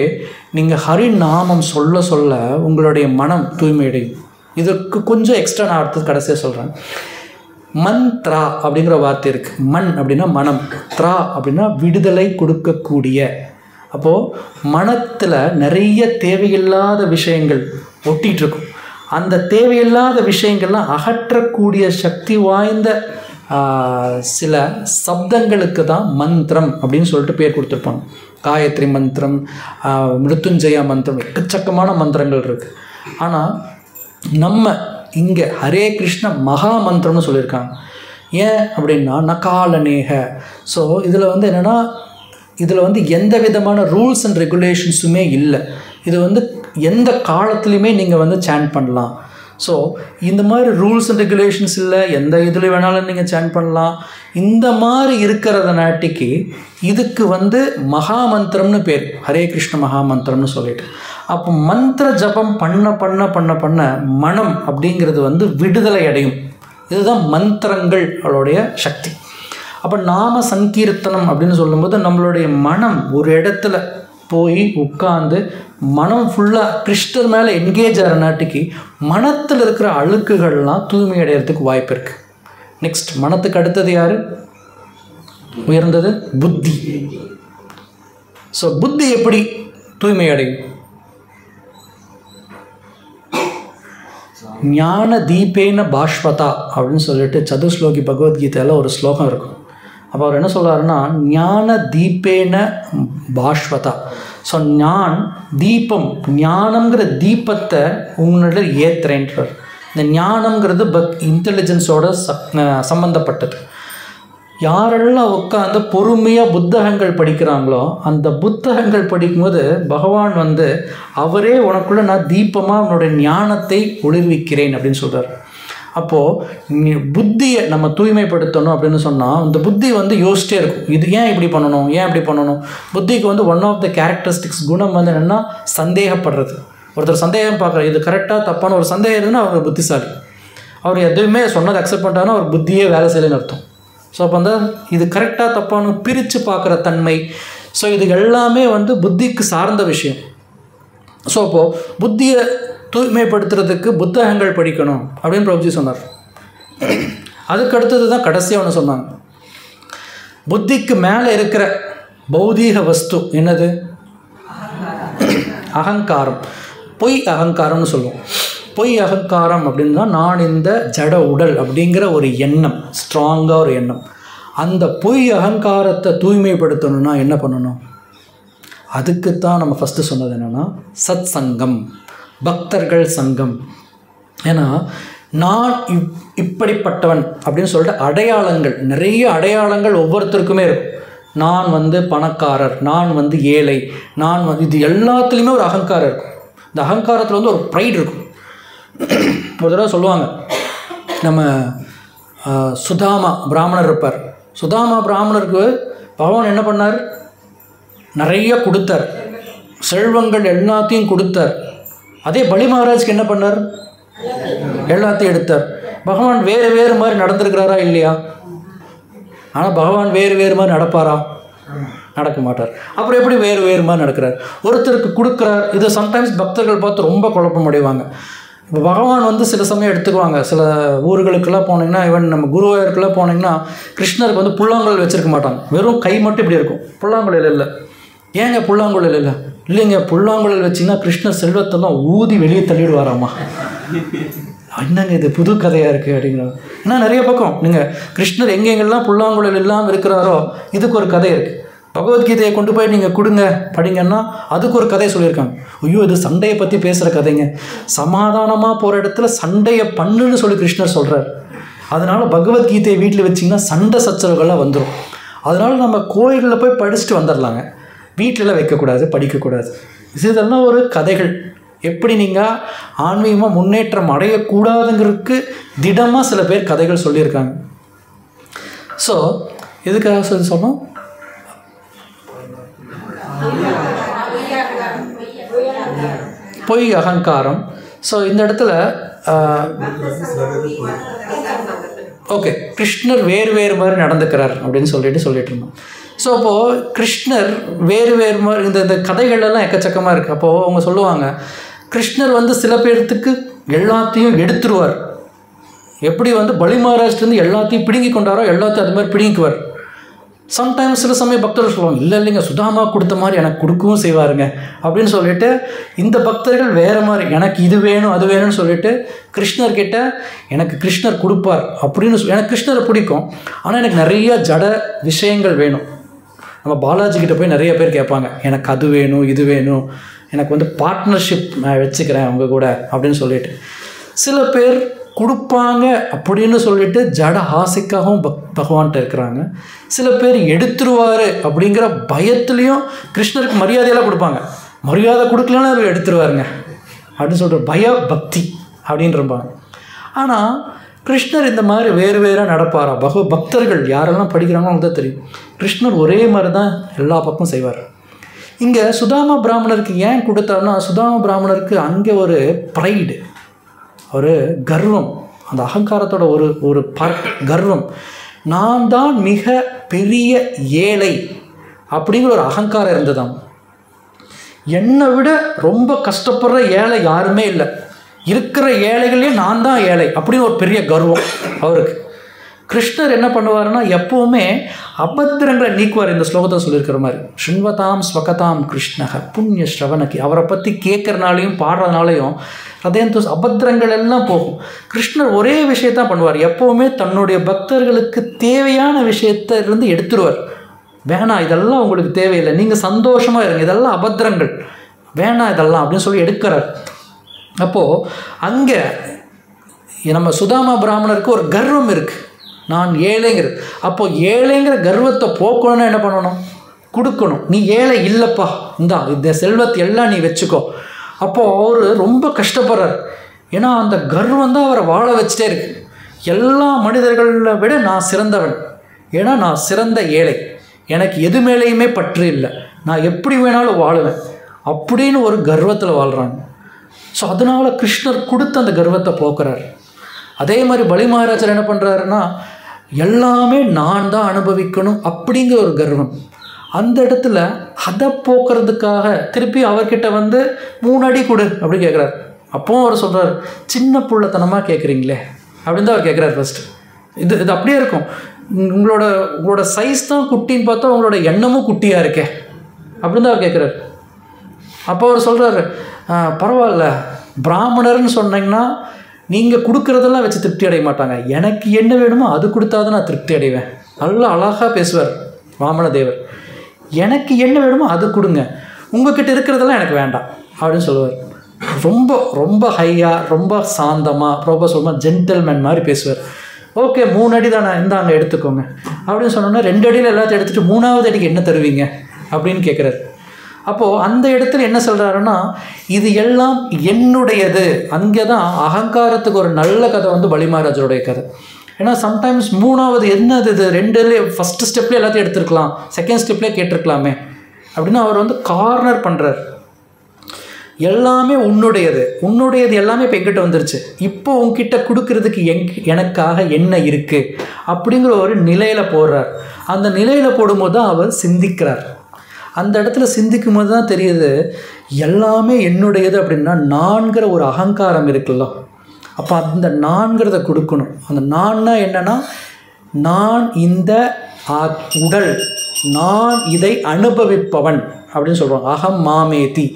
A: நீங்கள் ஹரி நாமம் சொல்ல சொல்ல உங்களுடைய மனம் தூய்மையடையும். இதற்கு கொஞ்சம் எக்ஸ்ட்ரா நான் அடுத்தது கடைசியாக சொல்கிறேன். மந்த்ரா அப்படிங்கிற வார்த்தை இருக்குது. மண் அப்படின்னா மனம், த்ரா அப்படின்னா விடுதலை கொடுக்கக்கூடிய. அப்போது மனத்தில் நிறைய தேவையில்லாத விஷயங்கள் ஒட்டிகிட்ருக்கும். அந்த தேவையில்லாத விஷயங்கள்லாம் அகற்றக்கூடிய சக்தி வாய்ந்த சில சப்தங்களுக்கு தான் மந்திரம் அப்படின்னு சொல்லிட்டு பேர் கொடுத்துருப்பாங்க. காயத்ரி மந்திரம், மிருத்யுஞ்சயா மந்திரம், எக்கச்சக்கமான மந்திரங்கள் இருக்குது. ஆனால் நம்ம இங்கே ஹரே கிருஷ்ண மகா மந்திரம்னு சொல்லியிருக்காங்க. ஏன் அப்படின்னா நகாலநேக. ஸோ இதில் வந்து என்னென்னா, இதில் வந்து எந்த விதமான ரூல்ஸ் அண்ட் ரெகுலேஷன்ஸுமே இல்லை. இது வந்து எந்த காலத்துலேயுமே நீங்கள் வந்து சேண்ட் பண்ணலாம். ஸோ இந்த மாதிரி ரூல்ஸ் அண்ட் ரெகுலேஷன்ஸ் இல்லை, எந்த இதில் வேணாலும் நீங்கள் சேண்ட் பண்ணலாம். இந்த மாதிரி இருக்கிறதுனாட்டிக்கு இதுக்கு வந்து மகா மந்திரம்னு பேர், ஹரே கிருஷ்ண மகா மந்திரம்னு சொல்லிட்டு. அப்போ மந்திர ஜபம் பண்ண பண்ண பண்ண பண்ண மனம் அப்படிங்கிறது வந்து விடுதலை அடையும். இதுதான் மந்திரங்களுடைய சக்தி. அப்போ நாம சங்கீர்த்தனம் அப்படின்னு சொல்லும்போது நம்மளுடைய மனம் ஒரு இடத்துல போய் உட்கார்ந்து மனம் ஃபுல்லாக கிருஷ்ணர் மேலே என்கேஜ் ஆகிற நாட்டுக்கு மனத்தில் இருக்கிற அழுக்குகள்லாம் தூய்மை அடைகிறதுக்கு வாய்ப்பு இருக்குது. நெக்ஸ்ட், மனத்துக்கு அடுத்தது யார்? உயர்ந்தது புத்தி. ஸோ புத்தி எப்படி தூய்மை அடையும்? ஞான தீபேன பாஷ்வதா அப்படின்னு சொல்லிட்டு சதுஸ்லோகி பகவத்கீதையில் ஒரு ஸ்லோகம் இருக்கும். அப்போ அவர் என்ன சொல்கிறாருன்னா, ஞான தீபேன பாஷ்வதா. ஸோ ஞான் தீபம், ஞானம்ங்கிற தீபத்தை உன்னிட ஏற்றுறேன்றார். இந்த ஞானம்ங்கிறது இன்டெலிஜென்ஸோட சம்மந்தப்பட்டது. யாரெல்லாம் உட்காந்து பொறுமையாக புத்தகங்கள் படிக்கிறாங்களோ, அந்த புத்தகங்கள் படிக்கும்போது பகவான் வந்து அவரே உனக்குள்ளே நான் தீபமாக உன்னுடைய ஞானத்தை ஒளிர்விக்கிறேன் அப்படின்னு சொல்கிறார். அப்போது புத்தியை நம்ம தூய்மைப்படுத்தணும் அப்படின்னு சொன்னால், இந்த புத்தி வந்து யோசிச்சிட்டே இருக்கும், இது ஏன் இப்படி பண்ணணும், ஏன் இப்படி பண்ணணும். புத்திக்கு வந்து ஒன் ஆஃப் த கேரக்டரிஸ்டிக்ஸ் குணம் வந்து என்னென்னா சந்தேகப்படுறது. ஒருத்தர் சந்தேகம் பார்க்குற, இது கரெக்டாக தப்பான ஒரு சந்தேகம் இருக்குன்னா அவர் புத்திசாலி. அவர் எதுவுமே சொன்னதை அக்செப்ட் பண்ணிட்டாருன்னா அவர் புத்தியே வேலை செய்யலைன்னு அர்த்தம். ஸோ அப்போ வந்து இது கரெக்டாக தப்பானு பிரித்து பார்க்குற தன்மை. ஸோ இது எல்லாமே வந்து புத்திக்கு சார்ந்த விஷயம். ஸோ அப்போது புத்தியை தூய்மைப்படுத்துறதுக்கு புத்தகங்கள் படிக்கணும் அப்படின்னு பிரபுஜி சொன்னார். அதுக்கு அடுத்தது தான் கடைசியாக ஒன்று சொன்னாங்க, புத்திக்கு மேலே இருக்கிற பௌதீக வஸ்து என்னது? அகங்காரம். பொய் அகங்காரம்னு சொல்லுவோம். பொய் அகங்காரம் அப்படின்னா நான் இந்த ஜட உடல் அப்படிங்கிற ஒரு எண்ணம், ஸ்ட்ராங்காக ஒரு எண்ணம். அந்த பொய் அகங்காரத்தை தூய்மைப்படுத்தணும்னா என்ன பண்ணணும்? அதுக்குத்தான் நம்ம ஃபஸ்ட்டு சொன்னது என்னென்னா சத் சங்கம், பக்தர்கள் சங்கம். ஏன்னா நான் இப்படிப்பட்டவன் அப்படின்னு சொல்லிட்டு அடையாளங்கள், நிறைய அடையாளங்கள் ஒவ்வொருத்தருக்குமே இருக்கும். நான் வந்து பணக்காரர், நான் வந்து ஏழை, நான் வந்து இது எல்லாத்துலேயுமே ஒரு அகங்காரம் இருக்கும். இந்த அகங்காரத்தில் வந்து ஒரு ப்ரைட் இருக்கும். ஒரு தடவை சொல்லுவாங்க, நம்ம சுதாமா பிராமணர் இருப்பார். சுதாமா பிராமணருக்கு பகவான் என்ன பண்ணார்? நிறைய கொடுத்தார், செல்வங்கள் எல்லாத்தையும் கொடுத்தார். அதே பலி மகாராஜ்க்கு என்ன பண்ணார்? எல்லாத்தையும் எடுத்தார். பகவான் வேறு வேறு மாதிரி நடந்திருக்கிறாரா இல்லையா? ஆனால் பகவான் வேறு வேறு மாதிரி நடப்பாரா? நடக்க மாட்டார். அப்புறம் எப்படி வேறு வேறு மாதிரி நடக்கிறார்? ஒருத்தருக்கு கொடுக்குறார். இது சம்டைம்ஸ் பக்தர்கள் பார்த்து ரொம்ப குழப்பம் அடைவாங்க. இப்போ பகவான் வந்து சில சமயம் எடுத்துக்குவாங்க. சில ஊர்களுக்கெல்லாம் போனீங்கன்னா, ஈவன் நம்ம குருவாயூருக்கெல்லாம் போனீங்கன்னா கிருஷ்ணருக்கு வந்து புல்லாங்குழல் வச்சுருக்க மாட்டாங்க, வெறும் கை மட்டும் இப்படி இருக்கும், புல்லாங்குழல் இல்லை. ஏங்க புல்லாங்குழல் இல்லை? இல்லைங்க, புல்லாங்குழல் வச்சிங்கன்னா கிருஷ்ணர் செல்வத்தெல்லாம் ஊதி வெளியே தள்ளிடுவாராம்மா. என்னங்க இது புது கதையாக இருக்குது அப்படிங்கிறாங்க. ஏன்னா நிறைய பக்கம் நீங்கள் கிருஷ்ணர் எங்கெங்கெல்லாம் புல்லாங்குழல் இல்லாமல் இருக்கிறாரோ இதுக்கு ஒரு கதை இருக்குது. பகவத்கீதையை கொண்டு போய் நீங்கள் கொடுங்க படிங்கன்னா அதுக்கு ஒரு கதையை சொல்லியிருக்காங்க. ஐயோ, இது சண்டையை பற்றி பேசுகிற கதைங்க. சமாதானமாக போகிற இடத்துல சண்டையை பண்ணுன்னு சொல்லி கிருஷ்ணர் சொல்கிறார். அதனால் பகவத்கீதையை வீட்டில் வச்சிங்கன்னா சண்டை சச்சரவுகள்லாம் வந்துடும். அதனால் நம்ம கோயிலில் போய் படிச்சுட்டு வந்துடலாங்க, வீட்டிலலாம் வைக்கக்கூடாது, படிக்கக்கூடாது. இதெல்லாம் ஒரு கதைகள். எப்படி நீங்கள் ஆன்மீகமாக முன்னேற்றம் அடையக்கூடாதுங்கிறதுக்கு திடமாக சில பேர் கதைகள் சொல்லியிருக்காங்க. ஸோ எதுக்காக சொன்னோம்? பொய் அகங்காரம். ஸோ இந்த இடத்துல ஓகே, கிருஷ்ணர் வேறு வேறு மாதிரி நடந்துக்கிறார் அப்படின்னு சொல்லிட்டு இருந்தோம். ஸோ அப்போது கிருஷ்ணர் வேறு வேறு மாதிரி இந்த கதைகள்லாம் எக்கச்சக்கமாக இருக்குது. அப்போது அவங்க சொல்லுவாங்க, கிருஷ்ணர் வந்து சில பேர்த்துக்கு எல்லாத்தையும் எடுத்துருவார். எப்படி வந்து பலி மகாராஜ்லேருந்து எல்லாத்தையும் பிடுங்கி கொண்டாரோ எல்லாத்தையும் அது மாதிரி பிடுங்கிக்குவார். சம்டைம்ஸ் சில சமயம் பக்தர்கள் சொல்லுவாங்க, இல்லை இல்லைங்க சுதாமா கொடுத்த மாதிரி எனக்கு கொடுக்கவும் செய்வாருங்க அப்படின்னு சொல்லிட்டு, இந்த பக்தர்கள் வேறு மாதிரி எனக்கு இது வேணும் அது வேணும்னு சொல்லிட்டு கிருஷ்ணர்கிட்ட எனக்கு கிருஷ்ணர் கொடுப்பார் அப்படின்னு எனக்கு கிருஷ்ணரை பிடிக்கும், ஆனால் எனக்கு நிறைய ஜட விஷயங்கள் வேணும். நம்ம பாலாஜிக்கிட்ட போய் நிறைய பேர் கேட்பாங்க, எனக்கு அது வேணும் இது வேணும், எனக்கு வந்து பார்ட்னர்ஷிப் நான் வச்சுக்கிறேன் அவங்க கூட அப்படின்னு சொல்லிட்டு. சில பேர் கொடுப்பாங்க அப்படின்னு சொல்லிட்டு ஜட ஆசைக்காகவும் பகவான்கிட்ட இருக்கிறாங்க. சில பேர் எடுத்துருவார் அப்படிங்கிற பயத்துலேயும் கிருஷ்ணருக்கு மரியாதையெல்லாம் கொடுப்பாங்க, மரியாதை கொடுக்கலன்னா அவர் எடுத்துருவாருங்க அப்படின்னு சொல்கிற பய பக்தி அப்படின்றப்பாங்க. ஆனால் கிருஷ்ணர் இந்த மாதிரி வேறு வேறாக நடப்பாரா? பக்தர்கள் யாரெல்லாம் படிக்கிறாங்களோ அவங்க தான் தெரியும், கிருஷ்ணர் ஒரே மாதிரி தான் எல்லா பக்கமும் செய்வார். இங்கே சுதாமா பிராமணருக்கு ஏன் கொடுத்தாருன்னா, சுதாமா பிராமணருக்கு அங்கே ஒரு ப்ரைடு, ஒரு கர்வம், அந்த அகங்காரத்தோட ஒரு கர்வம், நான் தான் மிக பெரிய ஏழை அப்படிங்கிற ஒரு அகங்காரம் இருந்ததாம். என்னை விட ரொம்ப கஷ்டப்படுற ஏழை யாருமே இல்லை, இருக்கிற ஏழைகளே நான் தான் ஏழை அப்படின்னு ஒரு பெரிய கர்வம் அவருக்கு. கிருஷ்ணர் என்ன பண்ணுவாருன்னா எப்போவுமே அபத்திரங்களை நீக்குவார். இந்த ஸ்லோகத்தை சொல்லியிருக்கிற மாதிரி, ஸ்ருண்வதாம் ஸ்வகதாம் கிருஷ்ணக புண்ணிய ஸ்ரவணக்கி, அவரை பற்றி கேட்கறனாலையும் பாடுறதுனாலையும் அதேந்து அபத்திரங்கள் எல்லாம் போகும். கிருஷ்ணர் ஒரே விஷயத்தான் பண்ணுவார், எப்போவுமே தன்னுடைய பக்தர்களுக்கு தேவையான விஷயத்திலிருந்து எடுத்துருவார். வேணாம் இதெல்லாம் உங்களுக்கு தேவையில்லை, நீங்கள் சந்தோஷமாக இருங்க, இதெல்லாம் அபத்திரங்கள் வேணாம் இதெல்லாம் அப்படின்னு சொல்லி எடுக்கிறார். அப்போது அங்கே நம்ம சுதாமா பிராமணருக்கு ஒரு கர்வம் இருக்குது, நான் ஏழைங்கிறது. அப்போது ஏழைங்கிற கர்வத்தை போக்கணும்னா என்ன பண்ணணும்? கொடுக்கணும். நீ ஏழை இல்லைப்பா, இந்த செல்வத்தை எல்லாம் நீ வச்சுக்கோ. அப்போது அவர் ரொம்ப கஷ்டப்படுறார். ஏன்னா அந்த கர்வம் தான் அவரை வாழ வச்சுட்டே இருக்கு. எல்லா மனிதர்களை விட நான் சிறந்தவன், ஏன்னா நான் சிறந்த ஏழை, எனக்கு எது மேலேயுமே பற்று இல்லை, நான் எப்படி வேணாலும் வாழுவேன் அப்படின்னு ஒரு கர்வத்தில் வாழ்கிறாங்க. ஸோ அதனால் கிருஷ்ணர் கொடுத்த அந்த கர்வத்தை போக்குறார். அதே மாதிரி பலி மகாராஜர் என்ன பண்ணுறாருன்னா, எல்லாமே நான் தான் அனுபவிக்கணும் அப்படிங்கிற ஒரு கர்வம். அந்த இடத்துல அதை போக்குறதுக்காக திருப்பி அவர்கிட்ட வந்து 3 அடி கொடு அப்படின்னு கேட்குறாரு. அப்போவும் அவர் சொல்கிறார், சின்ன புள்ளத்தனமாக கேட்குறீங்களே அப்படின்னு தான் அவர் கேட்குறாரு ஃபஸ்ட்டு. இது அப்படியே இருக்கும், உங்களோட சைஸ் தான் குட்டின்னு பார்த்தா உங்களோட எண்ணமும் குட்டியாக இருக்கே அப்படின்னு தான் அவர் கேட்குறாரு. அப்போ அவர் சொல்கிறாரு, பரவாயில்ல பிராமணர்னு சொன்னீங்கன்னா நீங்கள் கொடுக்குறதெல்லாம் வச்சு திருப்தி அடைய மாட்டாங்க, எனக்கு என்ன வேணுமோ அது கொடுத்தா தான் நான் திருப்தி அடைவேன். நல்லா அழகாக பேசுவார் வாமனதேவர். எனக்கு என்ன வேணுமோ அது கொடுங்க, உங்ககிட்ட இருக்கிறதெல்லாம் எனக்கு வேண்டாம் அப்படின்னு சொல்லுவார். ரொம்ப ரொம்ப ஹையாக ரொம்ப சாந்தமாக ரொம்ப சொல்லுமா ஜென்டில்மேன் மாதிரி பேசுவார். ஓகே 3 அடி தானே, இந்தாங்க எடுத்துக்கோங்க அப்படின்னு சொன்னோன்னா 2 அடியில் எல்லாத்தையும் எடுத்துகிட்டு 3ஆவது அடிக்கு என்ன தருவீங்க அப்படின்னு கேட்குறாரு. அப்போது அந்த இடத்துல என்ன சொல்கிறாருன்னா, இது எல்லாம் என்னுடையது. அங்கே தான் அகங்காரத்துக்கு ஒரு நல்ல கதை வந்து பலி மகாராஜருடைய கதை. ஏன்னா சம்டைம்ஸ் 3ஆவது என்னது இது, 2லேயே ஃபஸ்ட்டு ஸ்டெப்லேயே எல்லாத்தையும் எடுத்துருக்கலாம், செகண்ட் ஸ்டெப்லேயே கேட்டிருக்கலாமே அப்படின்னு அவர் வந்து கார்னர் பண்ணுறார். எல்லாமே உன்னுடையது எல்லாமே இப்போ எங்கிட்ட வந்துருச்சு, இப்போ உங்ககிட்ட கொடுக்கறதுக்கு எனக்காக என்ன இருக்குது அப்படிங்கிற ஒரு நிலையில் போடுறார். அந்த நிலையில் போடும்போது தான் அவர் சிந்திக்கிறார். அந்த இடத்துல சிந்திக்கும் போது தான் தெரியுது, எல்லாமே என்னுடையது அப்படின்னா நான்கிற ஒரு அகங்காரம் இருக்குல்ல. அப்போ அந்த நான்கிறத கொடுக்கணும். அந்த நான்னா என்னன்னா, நான் இந்த உடல், நான் இதை அனுபவிப்பவன் அப்படின்னு சொல்கிறோம். அகம் மாமேதி,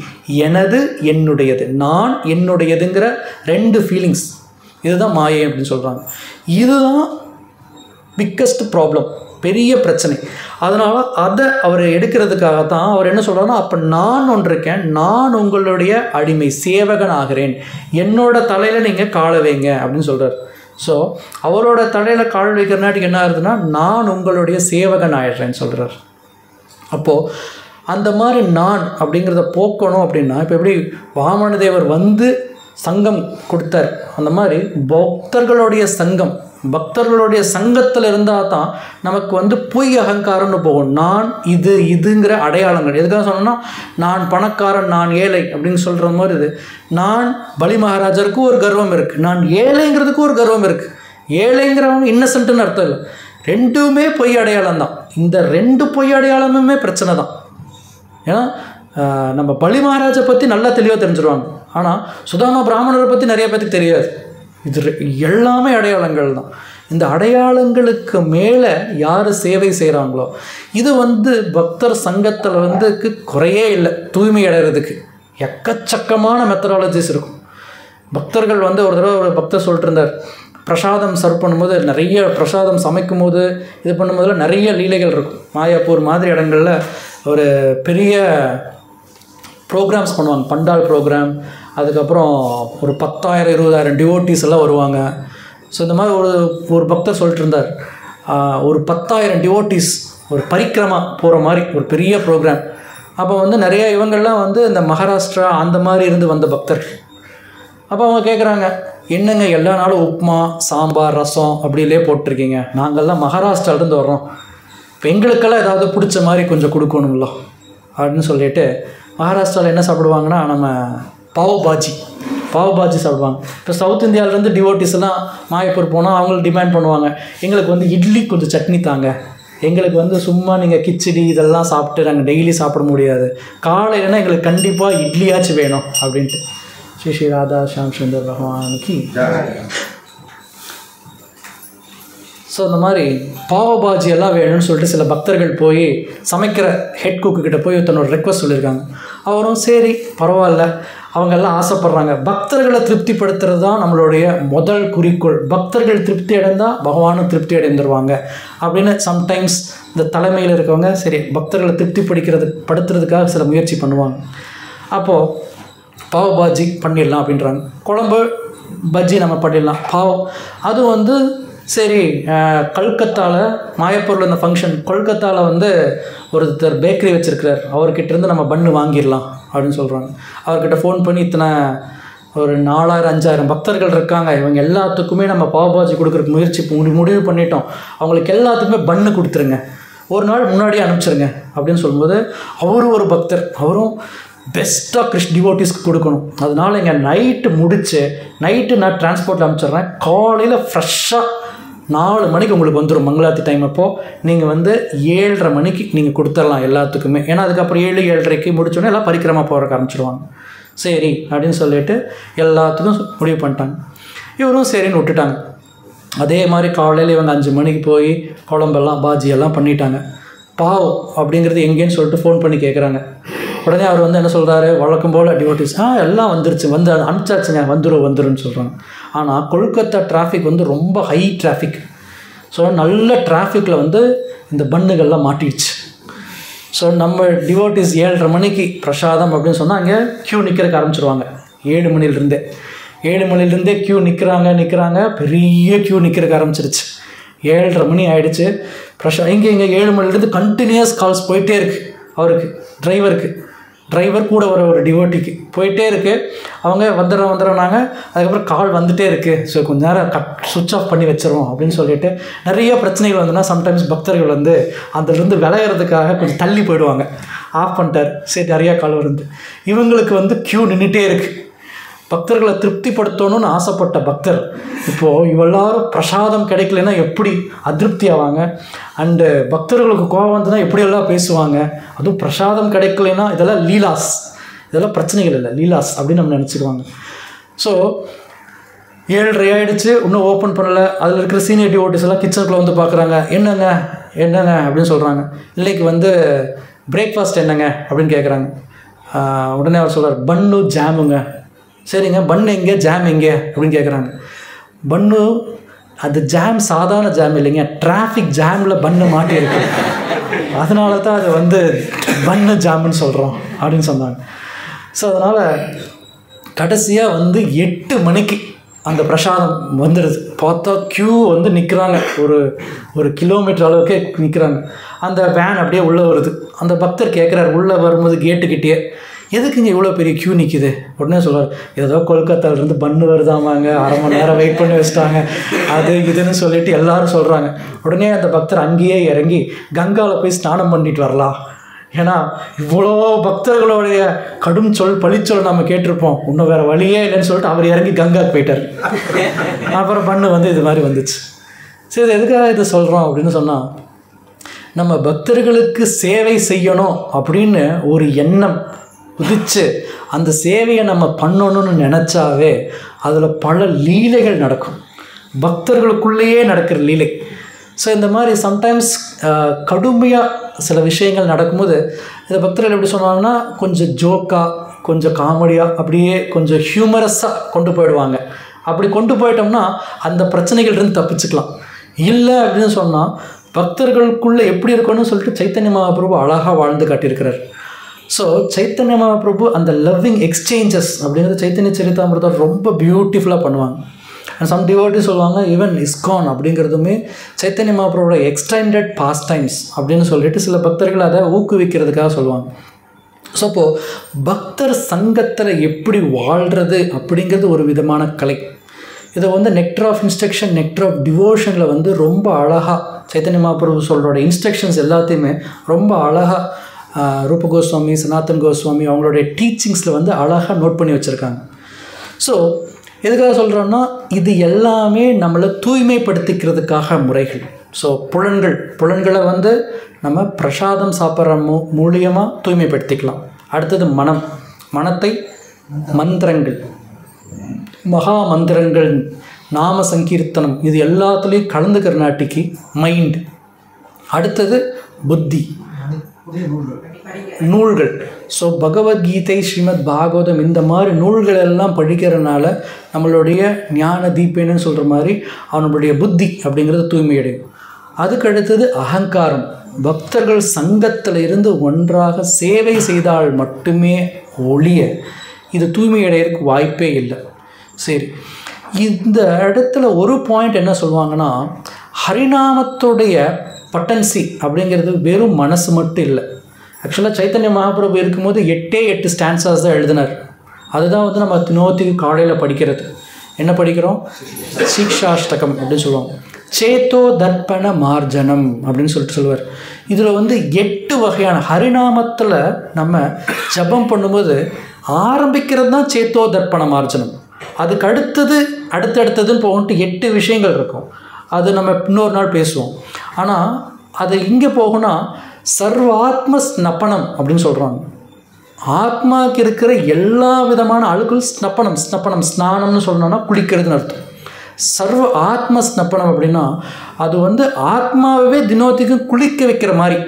A: எனது என்னுடையது, நான் என்னுடையதுங்கிற 2 ஃபீலிங்ஸ், இதுதான் மாயை அப்படின்னு சொல்கிறாங்க. இதுதான் பிக்கஸ்ட் ப்ராப்ளம், பெரிய பிரச்சனை. அதனால் அதை அவர் எடுக்கிறதுக்காக தான் அவர் என்ன சொல்கிறாருன்னா, அப்போ நான் ஒன்று இருக்கேன், நான் உங்களுடைய அடிமை சேவகன் ஆகிறேன், என்னோட தலையில் நீங்கள் கால வைங்க அப்படின்னு சொல்கிறார். ஸோ அவரோட தலையில் கால் வைக்கிறனாட்டிக்கு என்ன ஆகுதுன்னா, நான் உங்களுடைய சேவகன் ஆகிடுறேன்னு சொல்கிறார். அப்போது அந்த மாதிரி நான் அப்படிங்கிறத போக்கணும் அப்படின்னா, இப்போ எப்படி வாமனதேவர் வந்து சங்கம் கொடுத்தார், அந்த மாதிரி பக்தர்களுடைய சங்கத்தில் இருந்தால் தான் நமக்கு வந்து பொய் அகங்காரம்னு போகும். நான் இதுங்கிற அடையாளங்கள் எதுக்காக சொன்னோன்னா, நான் பணக்காரன் நான் ஏழை அப்படின்னு சொல்கிற மாதிரி இது. நான் பலி மகாராஜருக்கும் ஒரு கர்வம் இருக்குது, நான் ஏழைங்கிறதுக்கும் ஒரு கர்வம் இருக்குது. ஏழைங்கிறவங்க இன்னசென்ட்டுன்னு அர்த்தம் இல்லை, 2மே பொய் அடையாளம் தான். இந்த 2 பொய் அடையாளமுமே பிரச்சனை தான். ஏன்னா நம்ம பலி மகாராஜை பற்றி நல்லா தெளிவாக தெரிஞ்சிருவாங்க, ஆனால் சுதாமா பிராமணரை பற்றி நிறைய பேருக்கு தெரியாது. இது எல்லாமே அடையாளங்கள் தான். இந்த அடையாளங்களுக்கு மேலே யார் சேவை செய்கிறாங்களோ, இது பக்தர் சங்கத்தில் குறையே இல்லை. தூய்மை அடைகிறதுக்கு எக்கச்சக்கமான மெத்தடாலஜிஸ் இருக்கும். பக்தர்கள் ஒரு தடவை ஒரு பக்தர் சொல்லிட்டு இருந்தார், பிரசாதம் சர்வ் பண்ணும்போது நிறைய பிரசாதம் சமைக்கும் போது இது பண்ணும்போதில் நிறைய லீலைகள் இருக்கும். மாயாப்பூர் மாதிரி இடங்களில் ஒரு பெரிய ப்ரோக்ராம்ஸ் பண்ணுவாங்க, பண்டால் ப்ரோக்ராம். அதுக்கப்புறம் ஒரு 10,000-20,000 டிவோட்டிஸ் எல்லாம் வருவாங்க. ஸோ இந்த மாதிரி ஒரு பக்தர் சொல்லிட்டு இருந்தார், ஒரு 10,000 டிவோட்டிஸ் ஒரு பரிக்கிரமா போகிற மாதிரி ஒரு பெரிய ப்ரோக்ராம். அப்போ நிறைய இவங்கள்லாம் இந்த மகாராஷ்டிரா அந்த மாதிரி இருந்து வந்த பக்தர்கள். அப்போ அவங்க கேட்குறாங்க, என்னங்க எல்லா நாளும் உப்புமா சாம்பார் ரசம் அப்படிலே போட்டிருக்கீங்க, நாங்கள்லாம் மகாராஷ்டிராவிலேருந்து வர்றோம், இப்போ எங்களுக்கெல்லாம் ஏதாவது பிடிச்ச மாதிரி கொஞ்சம் கொடுக்கணும்ல அப்படின்னு சொல்லிட்டு, மகாராஷ்டிராவில் என்ன சாப்பிடுவாங்கன்னா நம்ம பாவ் பாஜி சாப்பிடுவாங்க. இப்போ சவுத் இந்தியாவிலேருந்து டிவோட்டிஸ் எல்லாம் மாயப்பூர் போனால் அவங்களுக்கு டிமாண்ட் பண்ணுவாங்க, எங்களுக்கு இட்லி கொஞ்சம் சட்னி தாங்க, எங்களுக்கு சும்மா நீங்கள் கிச்சடி இதெல்லாம் சாப்பிட்டு நாங்கள் டெய்லி சாப்பிட முடியாது, காலையிலனா எங்களுக்கு கண்டிப்பாக இட்லியாச்சும் வேணும் அப்படின்ட்டு. ஸ்ரீ ஸ்ரீ ராதா ஷாம் சுந்தர் பகவானுக்கு. ஸோ இந்த மாதிரி பாவபாஜி எல்லாம் வேணும்னு சொல்லிட்டு சில பக்தர்கள் போய் சமைக்கிற ஹெட் குக்கிட்ட போய் தன்னோட ரெக்வஸ்ட் சொல்லியிருக்காங்க. அவரும் சரி பரவாயில்ல, அவங்கெல்லாம் ஆசைப்படுறாங்க. பக்தர்களை திருப்திப்படுத்துறது தான் நம்மளுடைய முதல் குறிக்கோள். பக்தர்கள் திருப்தி அடைந்தால் பகவானும் திருப்தி அடைந்துருவாங்க அப்படின்னு சம்டைம்ஸ் இந்த தலைமையில் இருக்கவங்க சரி பக்தர்களை படுத்துறதுக்காக சில முயற்சி பண்ணுவாங்க. அப்போது பாவபாஜி பண்ணிடலாம் அப்படின்றாங்க. குழம்பு பஜ்ஜி நம்ம பண்ணிடலாம். பாவம் அது சரி கல்கத்தாவில் மாயப்பூரில் இந்த ஃபங்க்ஷன், கொல்கத்தாவில் ஒருத்தர் பேக்கரி வச்சுருக்கிறார், அவர்கிட்டருந்து நம்ம பன்னு வாங்கிடலாம் அப்படின்னு சொல்கிறாங்க. அவர்கிட்ட ஃபோன் பண்ணி இத்தனை ஒரு 4,000-5,000 பக்தர்கள் இருக்காங்க, இவங்க எல்லாத்துக்குமே நம்ம பாவபாஜி கொடுக்குறக்கு முயற்சி முடிவு பண்ணிட்டோம், அவங்களுக்கு எல்லாத்துக்குமே பன்னு கொடுத்துருங்க, ஒரு நாள் முன்னாடியே அனுப்பிச்சிருங்க அப்படின்னு சொல்லும்போது, ஒரு பக்தர் அவரும் பெஸ்ட்டாக டிவோட்டிஸ்க்கு கொடுக்கணும், அதனால் இங்கே நைட்டு நான் டிரான்ஸ்போர்ட்டில் அனுப்பிச்சிட்றேன், காலையில் ஃப்ரெஷ்ஷாக 4 மணிக்கு உங்களுக்கு வந்துடும் மங்களாத்தி டைம். அப்போது நீங்கள் 7:30 மணிக்கு நீங்கள் கொடுத்துடலாம் எல்லாத்துக்குமே, ஏன்னா அதுக்கப்புறம் 7-7:30க்கு முடிச்சோன்னே எல்லாம் பரிக்கிரமா போகிறக்கு ஆரம்பிச்சிடுவாங்க. சரி அப்படின்னு சொல்லிட்டு எல்லாத்துக்கும் முடிவு பண்ணிட்டாங்க. இவரும் சரின்னு விட்டுட்டாங்க. அதே மாதிரி காலையில் இவங்க 5 மணிக்கு போய் குழம்பெல்லாம் பாஜியெல்லாம் பண்ணிட்டாங்க. பாவம் அப்படிங்கிறது எங்கேன்னு சொல்லிட்டு ஃபோன் பண்ணி கேட்குறாங்க. உடனே அவர் என்ன சொல்கிறாரு, வழக்கம் போல் டிவோட்டிஸ் எல்லாம் வந்துருச்சு, அனுப்பிச்சாச்சுங்க, வந்துருன்னு சொல்கிறாங்க. ஆனால் கொல்கத்தா டிராஃபிக் ரொம்ப ஹை டிராஃபிக். ஸோ நல்ல டிராஃபிக்கில் இந்த பன்னுகள்லாம் மாட்டிடுச்சு. ஸோ நம்ம டிவோட்டிஸ் 7:30 மணிக்கு பிரசாதம் அப்படின்னு சொன்னால் அங்கே க்யூ நிற்கிறதுக்கு ஆரம்பிச்சிருவாங்க. 7 மணிலேருந்தே க்யூ நிற்கிறாங்க, பெரிய க்யூ நிற்கிறதுக்கு ஆரம்பிச்சிருச்சு. 7:30 மணி ஆகிடுச்சு. இங்கே 7 மணிலேருந்து கண்டினியூஸ் கால்ஸ் போயிட்டே இருக்குது அவருக்கு, டிரைவர் கூட ஒரு டிவோட்டிக்கு போயிட்டே இருக்குது. அவங்க வந்துடுறோம் அதுக்கப்புறம் கால் வந்துகிட்டே இருக்குது, ஸோ கொஞ்ச நேரம் சுவிட்ச் ஆஃப் பண்ணி வச்சிடறோம் அப்படின்னு சொல்லிட்டு நிறைய பிரச்சனைகள் சம்டைம்ஸ் பக்தர்கள் அதிலிருந்து விளையிறதுக்காக கொஞ்சம் தள்ளி போயிடுவாங்க. ஆஃப் பண்ணிட்டார், சரி நிறையா கால் வருது. இவங்களுக்கு க்யூ நின்றுட்டே இருக்குது. பக்தர்களை திருப்திப்படுத்தணும்னு ஆசைப்பட்ட பக்தர் இப்போது இவெல்லாரும் பிரசாதம் கிடைக்கலன்னா எப்படி அதிருப்தி ஆவாங்க, அண்டு பக்தர்களுக்கு கோபம் வந்துன்னா எப்படியெல்லாம் பேசுவாங்க. அதுவும் பிரசாதம் கிடைக்கலன்னா இதெல்லாம் லீலாஸ், இதெல்லாம் பிரச்சனைகள் இல்லை, லீலாஸ் அப்படின்னு நம்ம நினச்சிக்குவாங்க. ஸோ 7:30 ஆகிடுச்சு, இன்னும் ஓப்பன் பண்ணலை. அதில் இருக்கிற சீனியர் டிவோட்டிஸ் எல்லாம் கிச்சனுக்குள்ளே பார்க்குறாங்க. என்னங்க அப்படின்னு சொல்கிறாங்க. இன்னைக்கு பிரேக்ஃபாஸ்ட் என்னங்க அப்படின்னு கேட்குறாங்க. உடனே அவர் சொல்கிறார், பன்னு ஜாமுங்க. சரிங்க, பன்னு எங்கே ஜாம் எங்கே அப்படின்னு கேட்குறாங்க. பன்னு அது ஜாம் சாதாரண ஜாம் இல்லைங்க, டிராஃபிக் ஜாமில் பன்னு மாட்டியிருக்கு, அதனால தான் அது பன்னு ஜாமுன்னு சொல்கிறோம் அப்படின்னு சொன்னாங்க. ஸோ அதனால் கடைசியாக 8 மணிக்கு அந்த பிரசாதம் வந்துடுது. பார்த்தா க்யூ நிற்கிறாங்க, ஒரு கிலோமீட்டர் அளவுக்கே நிற்கிறாங்க. அந்த வேன் அப்படியே உள்ளே வருது. அந்த பக்தர் கேட்குறாரு உள்ளே வரும்போது கேட்டுக்கிட்டே, எதுக்குங்க இவ்வளோ பெரிய க்யூ நிற்கிது? உடனே சொல்கிறார், ஏதோ கொல்கத்தாவிலேருந்து பன்னு வருதாமாங்க, 1/2 மணி நேரம் வெயிட் பண்ணி வச்சுட்டாங்க, அது இதுன்னு சொல்லிட்டு எல்லாரும் சொல்கிறாங்க. உடனே அந்த பக்தர் அங்கேயே இறங்கி கங்காவில் போய் ஸ்நானம் பண்ணிட்டு வரலாம், ஏன்னா இவ்வளோ பக்தர்களுடைய கடும் பழிச்சொல் நம்ம கேட்டிருப்போம், இன்னும் வேறு வழியே இல்லைன்னு சொல்லிட்டு அவர் இறங்கி கங்காவுக்கு போயிட்டார். அப்புறம் பன்னு இது மாதிரி வந்துச்சு. சரி, எதுக்காக இதை சொல்கிறோம் அப்படின்னு சொன்னால், நம்ம பக்தர்களுக்கு சேவை செய்யணும் அப்படின்னு ஒரு எண்ணம் உதிச்சு அந்த சேவையை நம்ம பண்ணணும்னு நினச்சாவே அதில் பல லீலைகள் நடக்கும். பக்தர்களுக்குள்ளேயே நடக்கிற லீலை. ஸோ இந்த மாதிரி சம்டைம்ஸ் கடுமையாக சில விஷயங்கள் நடக்கும்போது இந்த பக்தர்கள் எப்படி சொன்னாங்கன்னா கொஞ்சம் ஜோக்காக, கொஞ்சம் காமெடியாக, அப்படியே கொஞ்சம் ஹியூமரஸாக கொண்டு போயிடுவாங்க. அப்படி கொண்டு போயிட்டோம்னா அந்த பிரச்சனைகள்லேருந்து தப்பிச்சுக்கலாம். இல்லை அப்படின்னு சொன்னால் பக்தர்களுக்குள்ளே எப்படி இருக்கணும்னு சொல்லிட்டு சைத்தன்ய மகாபிரபு அழகாக வாழ்ந்து காட்டியிருக்கிறார். ஸோ சைத்தன்ய மகாபிரபு அந்த லவ்விங் எக்ஸ்சேஞ்சஸ் அப்படிங்கிறது சைத்தன்ய சரிதாமிரதம் ரொம்ப பியூட்டிஃபுல்லாக பண்ணுவாங்க. அண்ட் சம் டிவோட்டி சொல்லுவாங்க ஈவன் இஸ்கான் அப்படிங்கிறதுமே சைத்தன்ய மகாபிரபுவோட எக்ஸ்டெண்டட் பாஸ் டைம்ஸ் அப்படின்னு சொல்லிட்டு சில பக்தர்கள் அதை ஊக்குவிக்கிறதுக்காக சொல்லுவாங்க. ஸோ அப்போது பக்தர் சங்கத்தில் எப்படி வாழ்கிறது அப்படிங்கிறது ஒரு விதமான கலை. இதை வந்து nectar of instruction, nectar of டிவோஷனில் வந்து ரொம்ப அழகாக சைத்தன்ய மகாபிரபு சொல்கிறோட இன்ஸ்ட்ரக்ஷன்ஸ் எல்லாத்தையுமே ரொம்ப அழகாக ரூப கோஸ்வாமி, சனாதன் கோஸ்வாமி அவங்களுடைய டீச்சிங்ஸில் வந்து அழகாக நோட் பண்ணி வச்சுருக்காங்க. ஸோ எதுக்காக சொல்கிறோன்னா இது எல்லாமே நம்மளை தூய்மைப்படுத்திக்கிறதுக்காக முறைகள். ஸோ புலன்களை வந்து நம்ம பிரசாதம் சாப்பிட்ற மூலியமாக தூய்மைப்படுத்திக்கலாம். அடுத்தது மனத்தை மந்திரங்கள், மகா மந்திரங்கள், நாம சங்கீர்த்தனம் இது எல்லாத்துலேயும் கலந்துக்கிறனாட்டிக்கு மைண்ட். அடுத்தது புத்தி, நூல்கள். ஸோ பகவத்கீதை, ஸ்ரீமத் பாகவதம் இந்த மாதிரி நூல்கள் எல்லாம் படிக்கிறதுனால நம்மளுடைய ஞான தீபேன்னு சொல்கிற மாதிரி அவனுடைய புத்தி அப்படிங்கிறது தூய்மையடையும். அதுக்கு அடுத்தது அகங்காரம். பக்தர்கள் சங்கத்தில் இருந்து ஒன்றாக சேவை செய்தால் மட்டுமே ஒழிய இது தூய்மையடைகிறதுக்கு வாய்ப்பே இல்லை. சரி, இந்த இடத்துல ஒரு பாயிண்ட் என்ன சொல்லுவாங்கன்னா, ஹரிநாமத்துடைய பட்டன்சி அப்படிங்கிறது வெறும் மனசு மட்டும் இல்லை. ஆக்சுவலாக சைத்தன்ய மகாபிரபு இருக்கும்போது 8 ஸ்டான்சாஸ் தான் எழுதினார். அதுதான் வந்து நம்ம தினோத்திக்கு காலையில் படிக்கிறது. என்ன படிக்கிறோம்? சிக்ஷாஷ்டகம் அப்படின்னு சொல்லுவாங்க. சேத்தோ தர்ப்பண மார்ஜனம் அப்படின்னு சொல்லுவார். இதில் வந்து 8 வகையான ஹரிநாமத்தில் நம்ம ஜபம் பண்ணும்போது ஆரம்பிக்கிறது தான் சேத்தோ தர்ப்பண மார்ஜனம். அதுக்கு அடுத்ததுன்னு போகன்ட்டு 8 விஷயங்கள் இருக்கும். அது நம்ம இன்னொரு நாள் பேசுவோம். ஆனால் அது இங்கே போகும்னா சர்வாத்ம ஸ்னப்பனம் அப்படின்னு சொல்கிறாங்க. ஆத்மாவுக்கு இருக்கிற எல்லா விதமான அழுக்குள் ஸ்னப்பனம் ஸ்நானம்னு சொல்லணும்னா குளிக்கிறதுன்னு அர்த்தம். சர்வ ஆத்ம ஸ்னப்பனம் அப்படின்னா அது வந்து ஆத்மாவே தினோத்திக்கு குளிக்க வைக்கிற மாதிரி.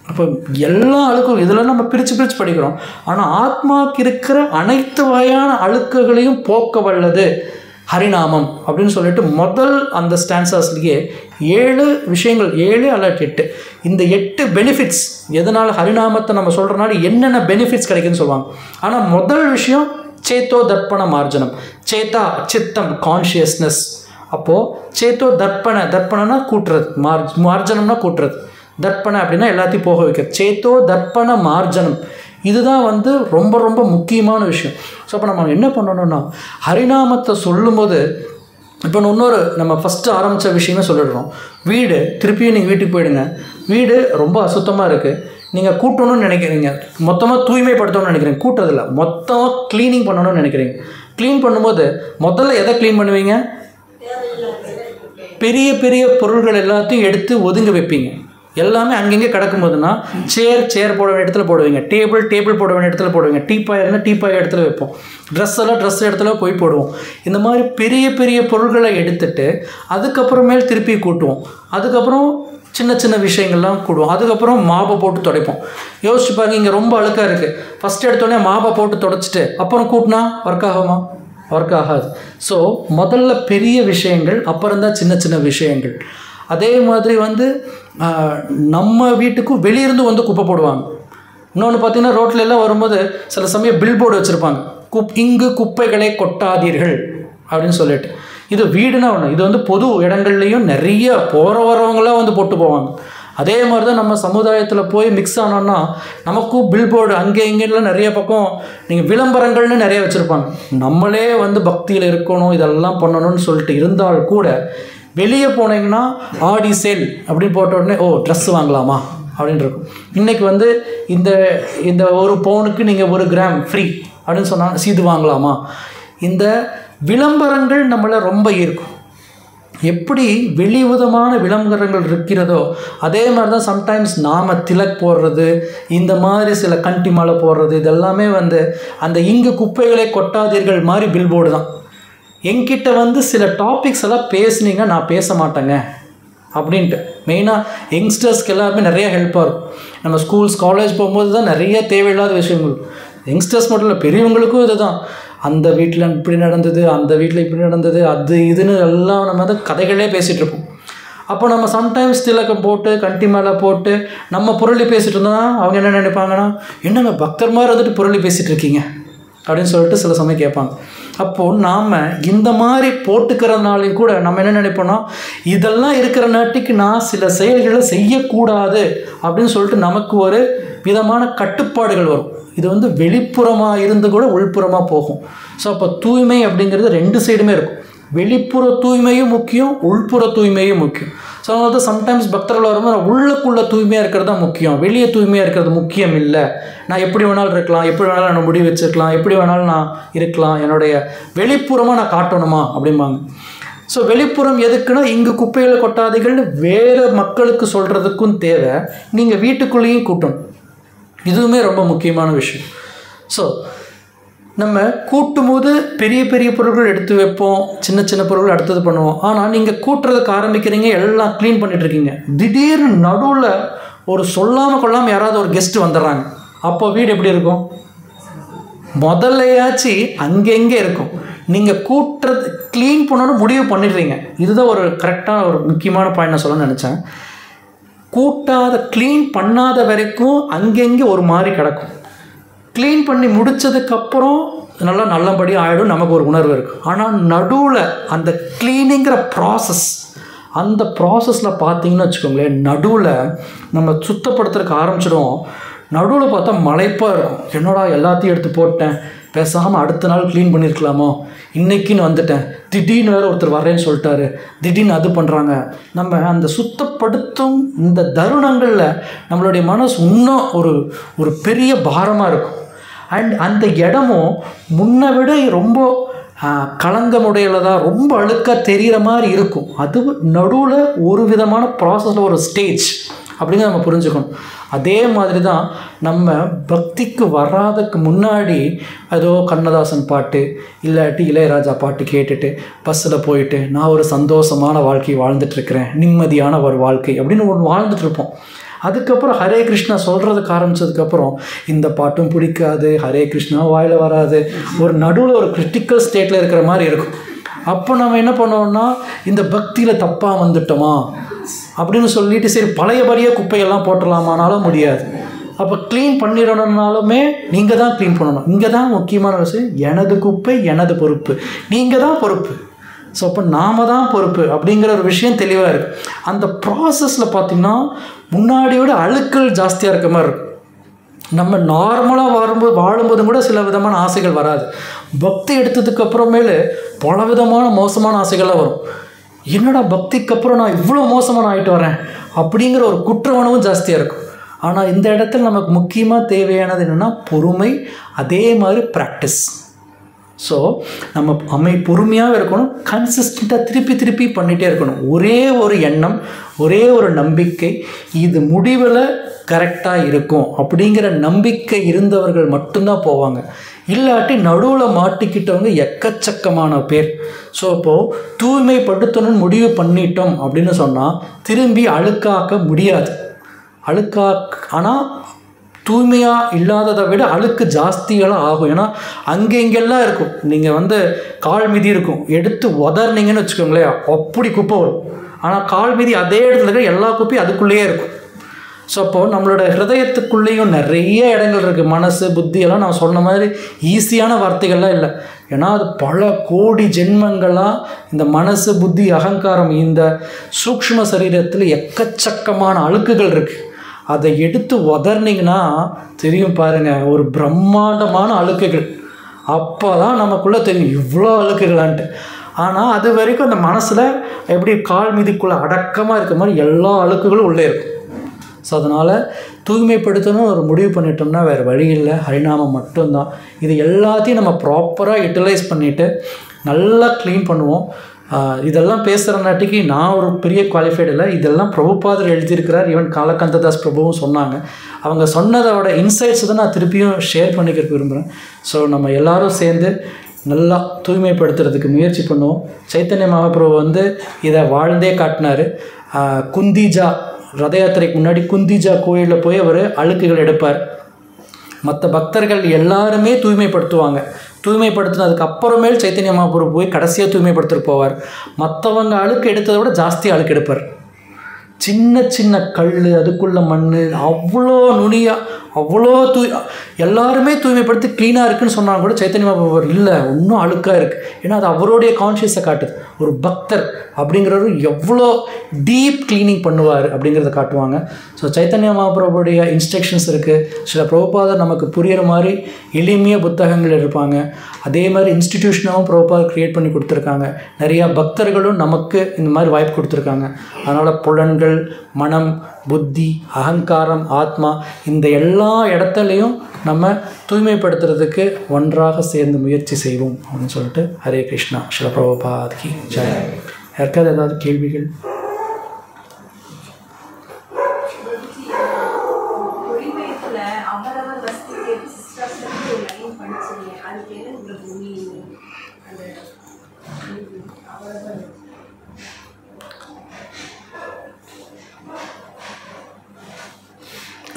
A: அப்போ எல்லா அழுக்கும் இதெல்லாம் நம்ம பிரித்து படிக்கிறோம். ஆனால் ஆத்மாவுக்கு இருக்கிற அனைத்து வகையான அழுக்குகளையும் போக்க வல்லது ஹரிநாமம் அப்படின்னு சொல்லிட்டு முதல் அந்த ஸ்டான்சாஸ்லேயே 7 விஷயங்கள், 7 அல்ல 8, இந்த 8 பெனிஃபிட்ஸ் எதனால் ஹரிநாமத்தை நம்ம சொல்கிறனால என்னென்ன பெனிஃபிட்ஸ் கிடைக்குதுன்னு சொல்லுவாங்க. ஆனால் முதல் விஷயம் சேத்தோ தர்ப்பண மார்ஜனம். சேத்தா சித்தம், கான்ஷியஸ்னஸ். அப்போது சேத்தோ தர்ப்பணனா கூட்டுறது, மார்ஜனம்னா கூட்டுறது, தர்ப்பண அப்படின்னா எல்லாத்தையும் போக வைக்கிறது. சேத்தோ தர்ப்பண மார்ஜனம் இதுதான் வந்து ரொம்ப ரொம்ப முக்கியமான விஷயம். ஸோ அப்போ நம்ம என்ன பண்ணணும்னா ஹரிநாமத்தை சொல்லும்போது இப்போ இன்னொரு நம்ம ஃபஸ்ட்டு ஆரம்பித்த விஷயமே சொல்லிடுறோம். வீடு திருப்பியும் நீங்கள் வீட்டுக்கு போயிடுங்க, வீடு ரொம்ப அசுத்தமாக இருக்குது, நீங்கள் கூட்டணும்னு நினைக்கிறீங்க, மொத்தமாக தூய்மைப்படுத்தணும்னு நினைக்கிறீங்க, கூட்டுறதில்ல மொத்தமாக க்ளீனிங் பண்ணணும்னு நினைக்கிறீங்க. க்ளீன் பண்ணும்போது முதல்ல எதை க்ளீன் பண்ணுவீங்க? பெரிய பெரிய பொருள்கள் எல்லாத்தையும் எடுத்து ஒதுங்க வைப்பீங்க. எல்லாமே அங்கங்கே கிடக்கும்போதுன்னா சேர் போட வேண்டிய இடத்துல போடுவீங்க, டேபிள் போட வேண்டிய இடத்துல போடுவீங்க, டீப்பாய் இடத்துல வைப்போம், ட்ரெஸ் இடத்துல போய் போடுவோம். இந்த மாதிரி பெரிய பெரிய பொருள்களை எடுத்துட்டு அதுக்கப்புறமேல் திருப்பி கூட்டுவோம். அதுக்கப்புறம் சின்ன சின்ன விஷயங்கள்லாம் கூடுவோம். அதுக்கப்புறம் மாப்பை போட்டு துடைப்போம். யோசிச்சு பாருங்க, இங்கே ரொம்ப அழுக்காக இருக்குது, ஃபஸ்ட்டு எடுத்தோடனே மாப்பை போட்டு துடைச்சிட்டு அப்புறம் கூட்டினா ஒர்க் ஆகாது. ஸோ முதல்ல பெரிய விஷயங்கள், அப்புறம்தான் சின்ன சின்ன விஷயங்கள். அதே மாதிரி வந்து நம்ம வீட்டுக்கும் வெளியிருந்து வந்து குப்பை போடுவாங்க. இன்னொன்று பார்த்தீங்கன்னா ரோட்டில் எல்லாம் வரும்போது சில சமயம் பில் போர்டு வச்சுருப்பாங்க, இங்கு குப்பைகளை கொட்டாதீர்கள் அப்படின்னு சொல்லிட்டு. இது வீடுனா ஒன்று, இது வந்து பொது இடங்கள்லையும் நிறைய வரவங்களாம் வந்து போட்டு போவாங்க. அதே மாதிரி தான் நம்ம சமுதாயத்தில் போய் மிக்ஸ் ஆனோன்னா நமக்கும் பில் போர்டு அங்கே இங்கெல்லாம் நிறைய பக்கம் நீங்கள் விளம்பரங்கள்னு நிறைய வச்சுருப்பாங்க. நம்மளே வந்து பக்தியில் இருக்கணும், இதெல்லாம் பண்ணணும்னு சொல்லிட்டு இருந்தால் கூட வெளியே போனீங்கன்னா ஆடி சேல் அப்படின்னு போட்ட உடனே ட்ரெஸ் வாங்கலாமா அப்படின்னு இருக்கும். இன்றைக்கி வந்து இந்த ஒரு பவுனுக்கு நீங்கள் 1 கிராம் ஃப்ரீ அப்படின்னு சொன்னால் சீது வாங்கலாமா. இந்த விளம்பரங்கள் நம்மளை ரொம்ப ஈர்க்கும். எப்படி வெளிவிதமான விளம்பரங்கள் இருக்கிறதோ அதே மாதிரி தான் சம்டைம்ஸ் நாம் திலக் போடுறது, இந்த மாதிரி சில கண்டி மாலை போடுறது, இதெல்லாமே வந்து அந்த இங்கு குப்பைகளை கொட்டாதீர்கள் மாதிரி பில்போர்டு தான். என்கிட்ட வந்து சில டாபிக்ஸ் எல்லாம் பேசுனீங்க, நான் பேச மாட்டேங்க அப்படின்ட்டு. மெயினாக யங்ஸ்டர்ஸ்க்கு எல்லாருமே நிறைய ஹெல்ப்பாக இருக்கும். நம்ம ஸ்கூல்ஸ் காலேஜ் போகும்போது தான் நிறைய தேவையில்லாத விஷயங்கள், யங்ஸ்டர்ஸ் மட்டும் இல்லை பெரியவங்களுக்கும் இது தான். அந்த வீட்டில் இப்படி நடந்தது, அந்த வீட்டில் இப்படி நடந்தது, அது இதுன்னு எல்லாம் நம்ம வந்து கதைகளே பேசிகிட்டு இருப்போம். அப்போ நம்ம சம்டைம்ஸ் திலக்கம் போட்டு கண்டி மேலே போட்டு நம்ம புரளி பேசிகிட்டு இருந்தோம்னா அவங்க என்ன நினைப்பாங்கன்னா, என்னங்க பக்தர் மாதிரி வந்துட்டு புரளி பேசிகிட்டு இருக்கீங்க அப்படின்னு சொல்லிட்டு சில சமயம் கேட்பாங்க. அப்போது நாம் இந்த மாதிரி போட்டுக்கிறதுனாலையும் கூட நம்ம என்ன நினைப்போம்னா, இதெல்லாம் இருக்கிற நாட்டிக்கு நான் சில செயல்களை செய்யக்கூடாது அப்படின்னு சொல்லிட்டு நமக்கு ஒரு விதமான கட்டுப்பாடுகள் வரும். இது வந்து வெளிப்புறமாக இருந்து கூட உள்புறமாக போகும். ஸோ அப்போ தூய்மை அப்படிங்கிறது ரெண்டு சைடுமே இருக்கும். வெளிப்புற தூய்மையும் முக்கியம், உள்புற தூய்மையும் முக்கியம். ஸோ அதனால தான் சம்டைம்ஸ் பக்தர்கள் வரும்போது உள்ளுக்குள்ளே தூய்மையாக இருக்கிறது தான் முக்கியம், வெளியே தூய்மையாக இருக்கிறது முக்கியம் இல்லை. நான் எப்படி வேணாலும் இருக்கலாம், எப்படி வேணாலும் நான் முடி வச்சுருக்கலாம், எப்படி வேணாலும் நான் இருக்கலாம், என்னுடைய வெளிப்புறமாக நான் காட்டணுமா அப்படிம்பாங்க. ஸோ வெளிப்புறம் எதுக்குன்னா, இங்கே குப்பைகளை கொட்டாதீங்கள்னு வேறு மக்களுக்கு சொல்கிறதுக்கும் தேவை, நீங்கள் வீட்டுக்குள்ளேயும் கூட்டணும். இதுவுமே ரொம்ப முக்கியமான விஷயம். ஸோ நம்ம கூட்டும் போது பெரிய பெரிய பொருட்கள் எடுத்து வைப்போம், சின்ன சின்ன பொருட்கள் அடுத்தது பண்ணுவோம். ஆனால் நீங்கள் கூட்டுறதுக்கு ஆரம்பிக்கிறீங்க, எல்லாம் க்ளீன் பண்ணிட்டுருக்கீங்க, திடீர்னு நடுவில் ஒரு சொல்லாமல் கொள்ளாமல் யாராவது ஒரு கெஸ்ட்டு வந்துடுறாங்க. அப்போ வீடு எப்படி இருக்கும்? முதல்லையாச்சு அங்கெங்கே இருக்கும். நீங்கள் கூட்டுறது க்ளீன் பண்ணணும்னு முடிவு பண்ணிடுறீங்க. இதுதான் ஒரு கரெக்டான ஒரு முக்கியமான பாயிண்ட் நான் சொல்ல நினச்சேன். க்ளீன் பண்ணாத வரைக்கும் அங்கெங்கே ஒரு மாதிரி கிடக்கும். க்ளீன் பண்ணி முடித்ததுக்கப்புறம் நல்லா நல்லபடியாக ஆகிடும், நமக்கு ஒரு உணர்வு இருக்குது. ஆனால் நடுவில் அந்த க்ளீனிங்கிற ப்ராசஸ், அந்த ப்ராசஸில் பார்த்தீங்கன்னு வச்சுக்கோங்களேன், நடுவில் நம்ம சுத்தப்படுத்துறதுக்கு ஆரம்பிச்சிடுவோம். நடுவில் பார்த்தா மலைப்பாக இருக்கும். என்னடா எல்லாத்தையும் எடுத்து போட்டேன், பேசாமல் அடுத்த நாள் க்ளீன் பண்ணியிருக்கலாமோ, இன்றைக்கின்னு வந்துட்டேன், திடீர்னு வேறு ஒருத்தர் வரேன்னு சொல்லிட்டாரு, திடீர்னு அது பண்ணுறாங்க. நம்ம அந்த சுத்தப்படுத்தும் இந்த தருணங்களில் நம்மளுடைய மனசு இன்னும் ஒரு பெரிய பாரமாக இருக்கும். அண்ட் அந்த இடமும் முன்னை விட ரொம்ப களங்கமுடையதாக ரொம்ப அழுக்காக தெரிகிற மாதிரி இருக்கும். அது நடுவில் ஒரு விதமான ப்ராசஸில் ஒரு ஸ்டேஜ் அப்படிங்கிறத நம்ம புரிஞ்சுக்கணும். அதே மாதிரி தான் நம்ம பக்திக்கு வராதுக்கு முன்னாடி ஏதோ கண்ணதாசன் பாட்டு இல்லாட்டி இளையராஜா பாட்டு கேட்டுட்டு பஸ்ஸில் போயிட்டு நான் ஒரு சந்தோஷமான வாழ்க்கை வாழ்ந்துட்டுருக்கிறேன், நிம்மதியான ஒரு வாழ்க்கை அப்படின்னு ஒன்று வாழ்ந்துட்டுருப்போம். அதுக்கப்புறம் ஹரே கிருஷ்ணா சொல்கிறதுக்கு ஆரம்பித்ததுக்கப்புறம் இந்த பாட்டும் பிடிக்காது, ஹரே கிருஷ்ணா வாயில் வராது, ஒரு நடுவில் ஒரு கிரிட்டிக்கல் ஸ்டேட்டில் இருக்கிற மாதிரி இருக்கும். அப்போ நம்ம என்ன பண்ணோம்னா, இந்த பக்தியில் தப்பாக வந்துட்டோமா அப்படின்னு சொல்லிட்டு சரி பழையபடியாக குப்பையெல்லாம் போட்டலாமானாலும் முடியாது. அப்போ க்ளீன் பண்ணிடணும்னாலுமே நீங்கள் தான் க்ளீன் பண்ணணும். இங்கே தான் முக்கியமான விஷயம், எனது குப்பை எனது பொறுப்பு, நீங்கள் தான் பொறுப்பு. ஸோ அப்போ நாம் தான் பொறுப்பு அப்படிங்கிற ஒரு விஷயம் தெளிவாக இருக்குது. அந்த ப்ராசஸில் பார்த்திங்கன்னா முன்னாடி விட அழுக்கள் ஜாஸ்தியாக இருக்க மாதிரி இருக்கும். நம்ம நார்மலாக வாழும்போதும் கூட சில விதமான ஆசைகள் வராது. பக்தி எடுத்ததுக்கு அப்புறமேலு பல விதமான மோசமான ஆசைகள்லாம் வரும். என்னடா பக்திக்கு அப்புறம் நான் இவ்வளோ மோசமான ஆகிட்டு வரேன் அப்படிங்கிற ஒரு குற்ற உணவும் ஜாஸ்தியாக இருக்கும். ஆனால் இந்த இடத்துல நமக்கு முக்கியமாக தேவையானது என்னென்னா பொறுமை, அதே மாதிரி ப்ராக்டிஸ். ஸோ நம்ம பொறுமையாக இருக்கணும், கன்சிஸ்டண்ட்டாக திருப்பி பண்ணிகிட்டே இருக்கணும். ஒரே ஒரு எண்ணம், ஒரே ஒரு நம்பிக்கை, இது முடிவில் கரெக்டாக இருக்கும் அப்படிங்கிற நம்பிக்கை இருந்தவர்கள் மட்டும்தான் போவாங்க. இல்லாட்டி நடுவில் மாட்டிக்கிட்டவங்க எக்கச்சக்கமான பேர். ஸோ அப்போது தூய்மைப்படுத்தணும்னு முடிவு பண்ணிட்டோம் அப்படின்னு சொன்னால் திரும்பி அழுக்காக்க முடியாது. ஆனால் தூய்மையாக இல்லாததை விட அழுக்கு ஜாஸ்தியெல்லாம் ஆகும். ஏன்னா அங்கே இங்கெல்லாம் இருக்கும். நீங்கள் கால் மிதி இருக்கும், எடுத்து உதறினீங்கன்னு வச்சுக்கோங்களேன், அப்படி குப்பை வரும். ஆனால் கால் மிதி அதே இடத்துல இருக்கிற எல்லா குப்பையும் அதுக்குள்ளேயே இருக்கும். ஸோ அப்போது நம்மளோட ஹிருதயத்துக்குள்ளேயும் நிறைய இடங்கள் இருக்குது. மனசு புத்தியெல்லாம் நான் சொன்ன மாதிரி ஈஸியான வார்த்தைகள்லாம் இல்லை. ஏன்னா அது பல கோடி ஜென்மங்களாக இந்த மனசு புத்தி அகங்காரம் இந்த சூக்ஷ்ம சரீரத்தில் எக்கச்சக்கமான அழுக்குகள் இருக்குது. அதை எடுத்து உதறினீங்கன்னா தெரியும் பாருங்கள், ஒரு பிரம்மாண்டமான அழுக்குகள். அப்போ தான் நமக்குள்ளே தெரியும் இவ்வளோ அழுக்குகளான்ட்டு. ஆனால் அது வரைக்கும் அந்த மனசில் எப்படி கால் மீதிக்குள்ளே அடக்கமாக இருக்கிற மாதிரி எல்லா அழுக்குகளும் உள்ளே இருக்கும். ஸோ அதனால் தூய்மைப்படுத்தணும் ஒரு முடிவு பண்ணிட்டோம்னா வேறு வழி இல்லை, ஹரிநாமம் மட்டும்தான். இது எல்லாத்தையும் நம்ம ப்ராப்பராக யூட்டிலைஸ் பண்ணிவிட்டு நல்லா க்ளீன் பண்ணுவோம். இதெல்லாம் பேசுகிறனாட்டிக்கு நான் ஒரு பெரிய குவாலிஃபைடு இல்லை. இதெல்லாம் பிரபுபாதர் எழுதியிருக்கிறார், ஈவன் காலகந்ததாஸ் பிரபுவும் சொன்னாங்க. அவங்க சொன்னதோட இன்சைட்ஸ் தான் நான் திருப்பியும் ஷேர் பண்ணிக்க விரும்புகிறேன். ஸோ நம்ம எல்லோரும் சேர்ந்து நல்லா தூய்மைப்படுத்துறதுக்கு முயற்சி பண்ணுவோம். சைத்தன்ய மகாபிரபு வந்து இதை வாழ்ந்தே காட்டினார். குந்திஜா ரத யாத்திரைக்கு முன்னாடி குந்திஜா கோயிலில் போய் அவர் அழுக்குகள் எடுப்பார். மற்ற பக்தர்கள் எல்லாருமே தூய்மைப்படுத்துவாங்க. தூய்மைப்படுத்தினதுக்கு அப்புறமேல் சைத்தன்ய மகாபிரபு போய் கடைசியாக தூய்மைப்படுத்திட்டு போவார். மற்றவங்க அழுக்கு எடுத்ததை விட ஜாஸ்தி அழுக்கு எடுப்பார். சின்ன சின்ன கல், அதுக்குள்ள மண், அவ்வளோ நுனியாக அவ்வளோ எல்லாருமே தூய்மைப்படுத்தி க்ளீனாக இருக்குன்னு சொன்னாலும் கூட சைத்தன்ய மகாபிரபு இல்லை, இன்னும் அழுக்காக இருக்குது. ஏன்னா அது அவருடைய கான்ஷியஸை காட்டுது. ஒரு பக்தர் அப்படிங்கிறவர் எவ்வளோ டீப் க்ளீனிங் பண்ணுவார் அப்படிங்கிறத காட்டுவாங்க. ஸோ சைத்தன்ய மகாபிரபுடைய இன்ஸ்ட்ரக்ஷன்ஸ் இருக்குது. சில பிரபுபாதர் நமக்கு புரிகிற மாதிரி எளிமையாக புத்தகங்கள் இருப்பாங்க. அதே மாதிரி இன்ஸ்டிடியூஷனாகவும் பிரபுபாதர் க்ரியேட் பண்ணி கொடுத்துருக்காங்க. நிறையா பக்தர்களும் நமக்கு இந்த மாதிரி வாய்ப்பு கொடுத்துருக்காங்க. அதனால் புலன்கள், மனம், புத்தி, அகங்காரம், ஆத்மா, இந்த எல்லா இடத்துலையும் நம்ம தூய்மைப்படுத்துறதுக்கு ஒன்றாக சேர்ந்து முயற்சி செய்வோம் அப்படின்னு சொல்லிட்டு ஹரே கிருஷ்ணா. ஸ்ரீல பிரபுபாத் கி ஜெய். யாருக்காவது ஏதாவது கேள்விகள்?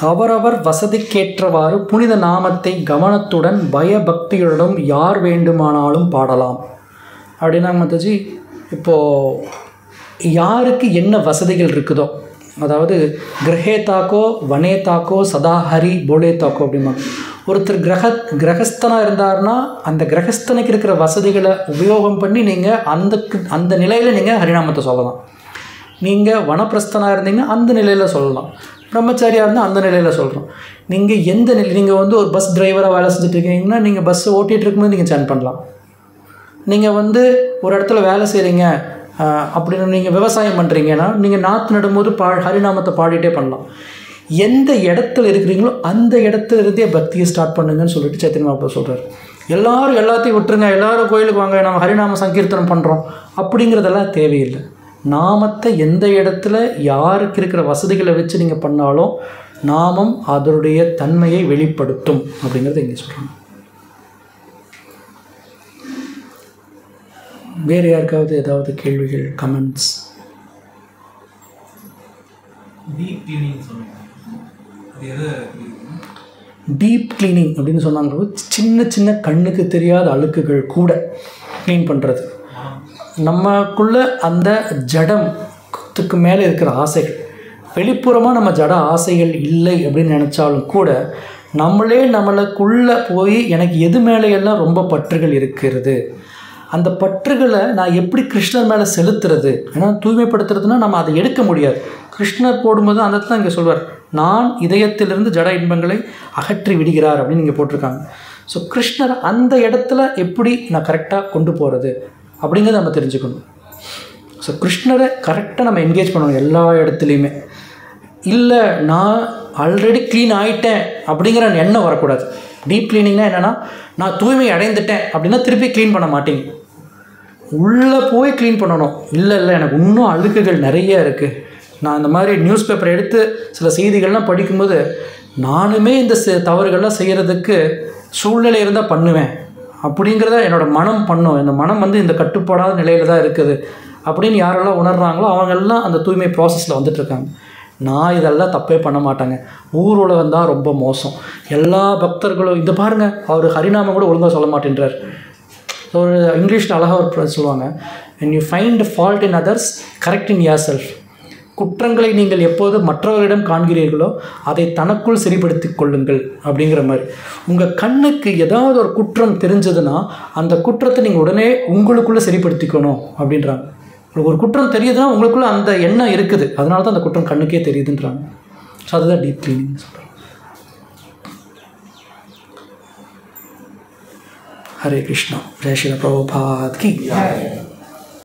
A: அவரவர் வசதிக்கேற்றவாறு புனித நாமத்தை கவனத்துடன் பயபக்தியுடன் யார் வேண்டுமானாலும் பாடலாம் அப்படின்னா மாதாஜி, இப்போது யாருக்கு என்ன வசதிகள் இருக்குதோ, அதாவது கிரகேதாக்கோ வனேதாக்கோ சதாஹரி போலேதாக்கோ அப்படிமா, ஒருத்தர் கிரகஸ்தனாக இருந்தார்னா அந்த கிரகஸ்தனுக்கு இருக்கிற வசதிகளை உபயோகம் பண்ணி நீங்கள் அந்த நிலையில் நீங்கள் ஹரிநாமத்தை சொல்லலாம். நீங்கள் வனப்பிரஸ்தனாக இருந்தீங்கன்னா அந்த நிலையில் சொல்லலாம். பிரம்மச்சாரியாக இருந்தால் அந்த நிலையில் சொல்கிறோம். நீங்கள் எந்த நிலை, நீங்கள் வந்து ஒரு பஸ் டிரைவராக வேலை செஞ்சுட்டு இருக்கீங்கன்னா நீங்கள் பஸ்ஸை ஓட்டிகிட்டு இருக்கும்போது நீங்கள் சேன் பண்ணலாம். நீங்கள் வந்து ஒரு இடத்துல வேலை செய்கிறீங்க அப்படின்னு நீங்கள் விவசாயம் பண்ணுறீங்கன்னா நீங்கள் நாற்று நடும்போது ஹரிநாமத்தை பாடிட்டே பண்ணலாம். எந்த இடத்துல இருக்கிறீங்களோ அந்த இடத்துல இருந்தே பக்தியை ஸ்டார்ட் பண்ணுங்கன்னு சொல்லிட்டு சைத்தன்ய மகாபிரபு சொல்கிறார். எல்லாரும் எல்லாத்தையும் விட்டுருங்க, எல்லோரும் கோயிலுக்கு வாங்க, நம்ம ஹரிநாம சங்கீர்த்தனம் பண்ணுறோம் அப்படிங்கிறதெல்லாம் தேவையில்லை. நாமத்தை எந்த இடத்துல யாருக்கு இருக்கிற வசதிகளை வச்சு நீங்கள் பண்ணாலும் நாமம் அதனுடைய தன்மையை வெளிப்படுத்தும் அப்படிங்கிறத இங்கே சொல்கிறோம். வேறு யாருக்காவது ஏதாவது கேள்விகள், கமெண்ட்ஸ்? டீப் கிளீனிங் அப்படின்னு சொன்னாங்க, சின்ன சின்ன கண்ணுக்கு தெரியாத அழுக்குகள் கூட க்ளீன் பண்ணுறது. நமக்குள்ள அந்த ஜடத்துக்கு மேலே இருக்கிற ஆசைகள், வெளிப்புறமாக நம்ம ஜட ஆசைகள் இல்லை அப்படின்னு நினச்சாலும் கூட நம்மளுக்குள்ளே போய் எனக்கு எது மேலேயெல்லாம் ரொம்ப பற்றுகள் இருக்கிறது, அந்த பற்றுகளை நான் எப்படி கிருஷ்ணர் மேலே செலுத்துறது. ஏன்னா தூய்மைப்படுத்துறதுனா நம்ம அதை எடுக்க முடியாது. கிருஷ்ணர் போடும்போது அந்த இடத்துல இங்கே சொல்வார், நான் இதயத்திலிருந்து ஜட இன்பங்களை அகற்றி விடுகிறார் அப்படின்னு இங்கே போட்டிருக்காங்க. ஸோ கிருஷ்ணர் அந்த இடத்துல எப்படி நான் கரெக்டாக கொண்டு போகிறது அப்படிங்கிறத நம்ம தெரிஞ்சுக்கணும். ஸோ கிருஷ்ணரை கரெக்டாக நம்ம என்கேஜ் பண்ணணும் எல்லா இடத்துலையுமே. இல்லை நான் ஆல்ரெடி க்ளீன் ஆகிட்டேன் அப்படிங்கிற எண்ணம் வரக்கூடாது. டீப் க்ளீனிங்னா என்னென்னா, நான் தூய்மை அடைந்துட்டேன் அப்படின்னா திருப்பி க்ளீன் பண்ண மாட்டேங்க, உள்ளே போய் க்ளீன் பண்ணணும். இல்லை எனக்கு இன்னும் அழுக்குகள் நிறைய இருக்குது. நான் இந்த மாதிரி நியூஸ் பேப்பரை எடுத்து சில செய்திகள்லாம் படிக்கும்போது நானுமே இந்த தவறுகள்லாம் செய்கிறதுக்கு சூழ்நிலை இருந்தால் பண்ணுவேன் அப்படிங்கிறத என்னோடய மனம் பண்ணும். இந்த மனம் வந்து இந்த கட்டுப்பாடாத நிலையில் தான் இருக்குது அப்படின்னு யாரெல்லாம் உணர்கிறாங்களோ அவங்கெல்லாம் அந்த தூய்மை ப்ராசஸில் வந்துட்டுருக்காங்க. நான் இதெல்லாம் தப்பே பண்ண மாட்டாங்க. ஊர் உலகம் தான் ரொம்ப மோசம். எல்லா பக்தர்களும் இந்த பாருங்கள், அவர் ஹரிநாமம் கூட ஒழுங்காக சொல்ல மாட்டேன்றார். ஒரு இங்கிலீஷில் அழகாக ஒரு சொல்லுவாங்க, when you find fault in others, correct in yourself. குற்றங்களை நீங்கள் எப்போது மற்றவர்களிடம் காண்கிறீர்களோ அதை தனக்குள் சரிப்படுத்தி கொள்ளுங்கள் அப்படிங்கிற மாதிரி. உங்கள் கண்ணுக்கு ஏதாவது ஒரு குற்றம் தெரிஞ்சதுன்னா அந்த குற்றத்தை நீங்கள் உடனே உங்களுக்குள்ளே சரிப்படுத்திக்கணும் அப்படின்றாங்க. உங்களுக்கு ஒரு குற்றம் தெரியுதுன்னா உங்களுக்குள்ளே அந்த எண்ணம் இருக்குது, அதனால தான் அந்த குற்றம் கண்ணுக்கே தெரியுதுன்றாங்க. ஸோ அதுதான் டீப் கிளீனிங் சொல்கிறேன். ஹரே கிருஷ்ணா. ஜெய் ஸ்ரீல பிரபுபாத் கி.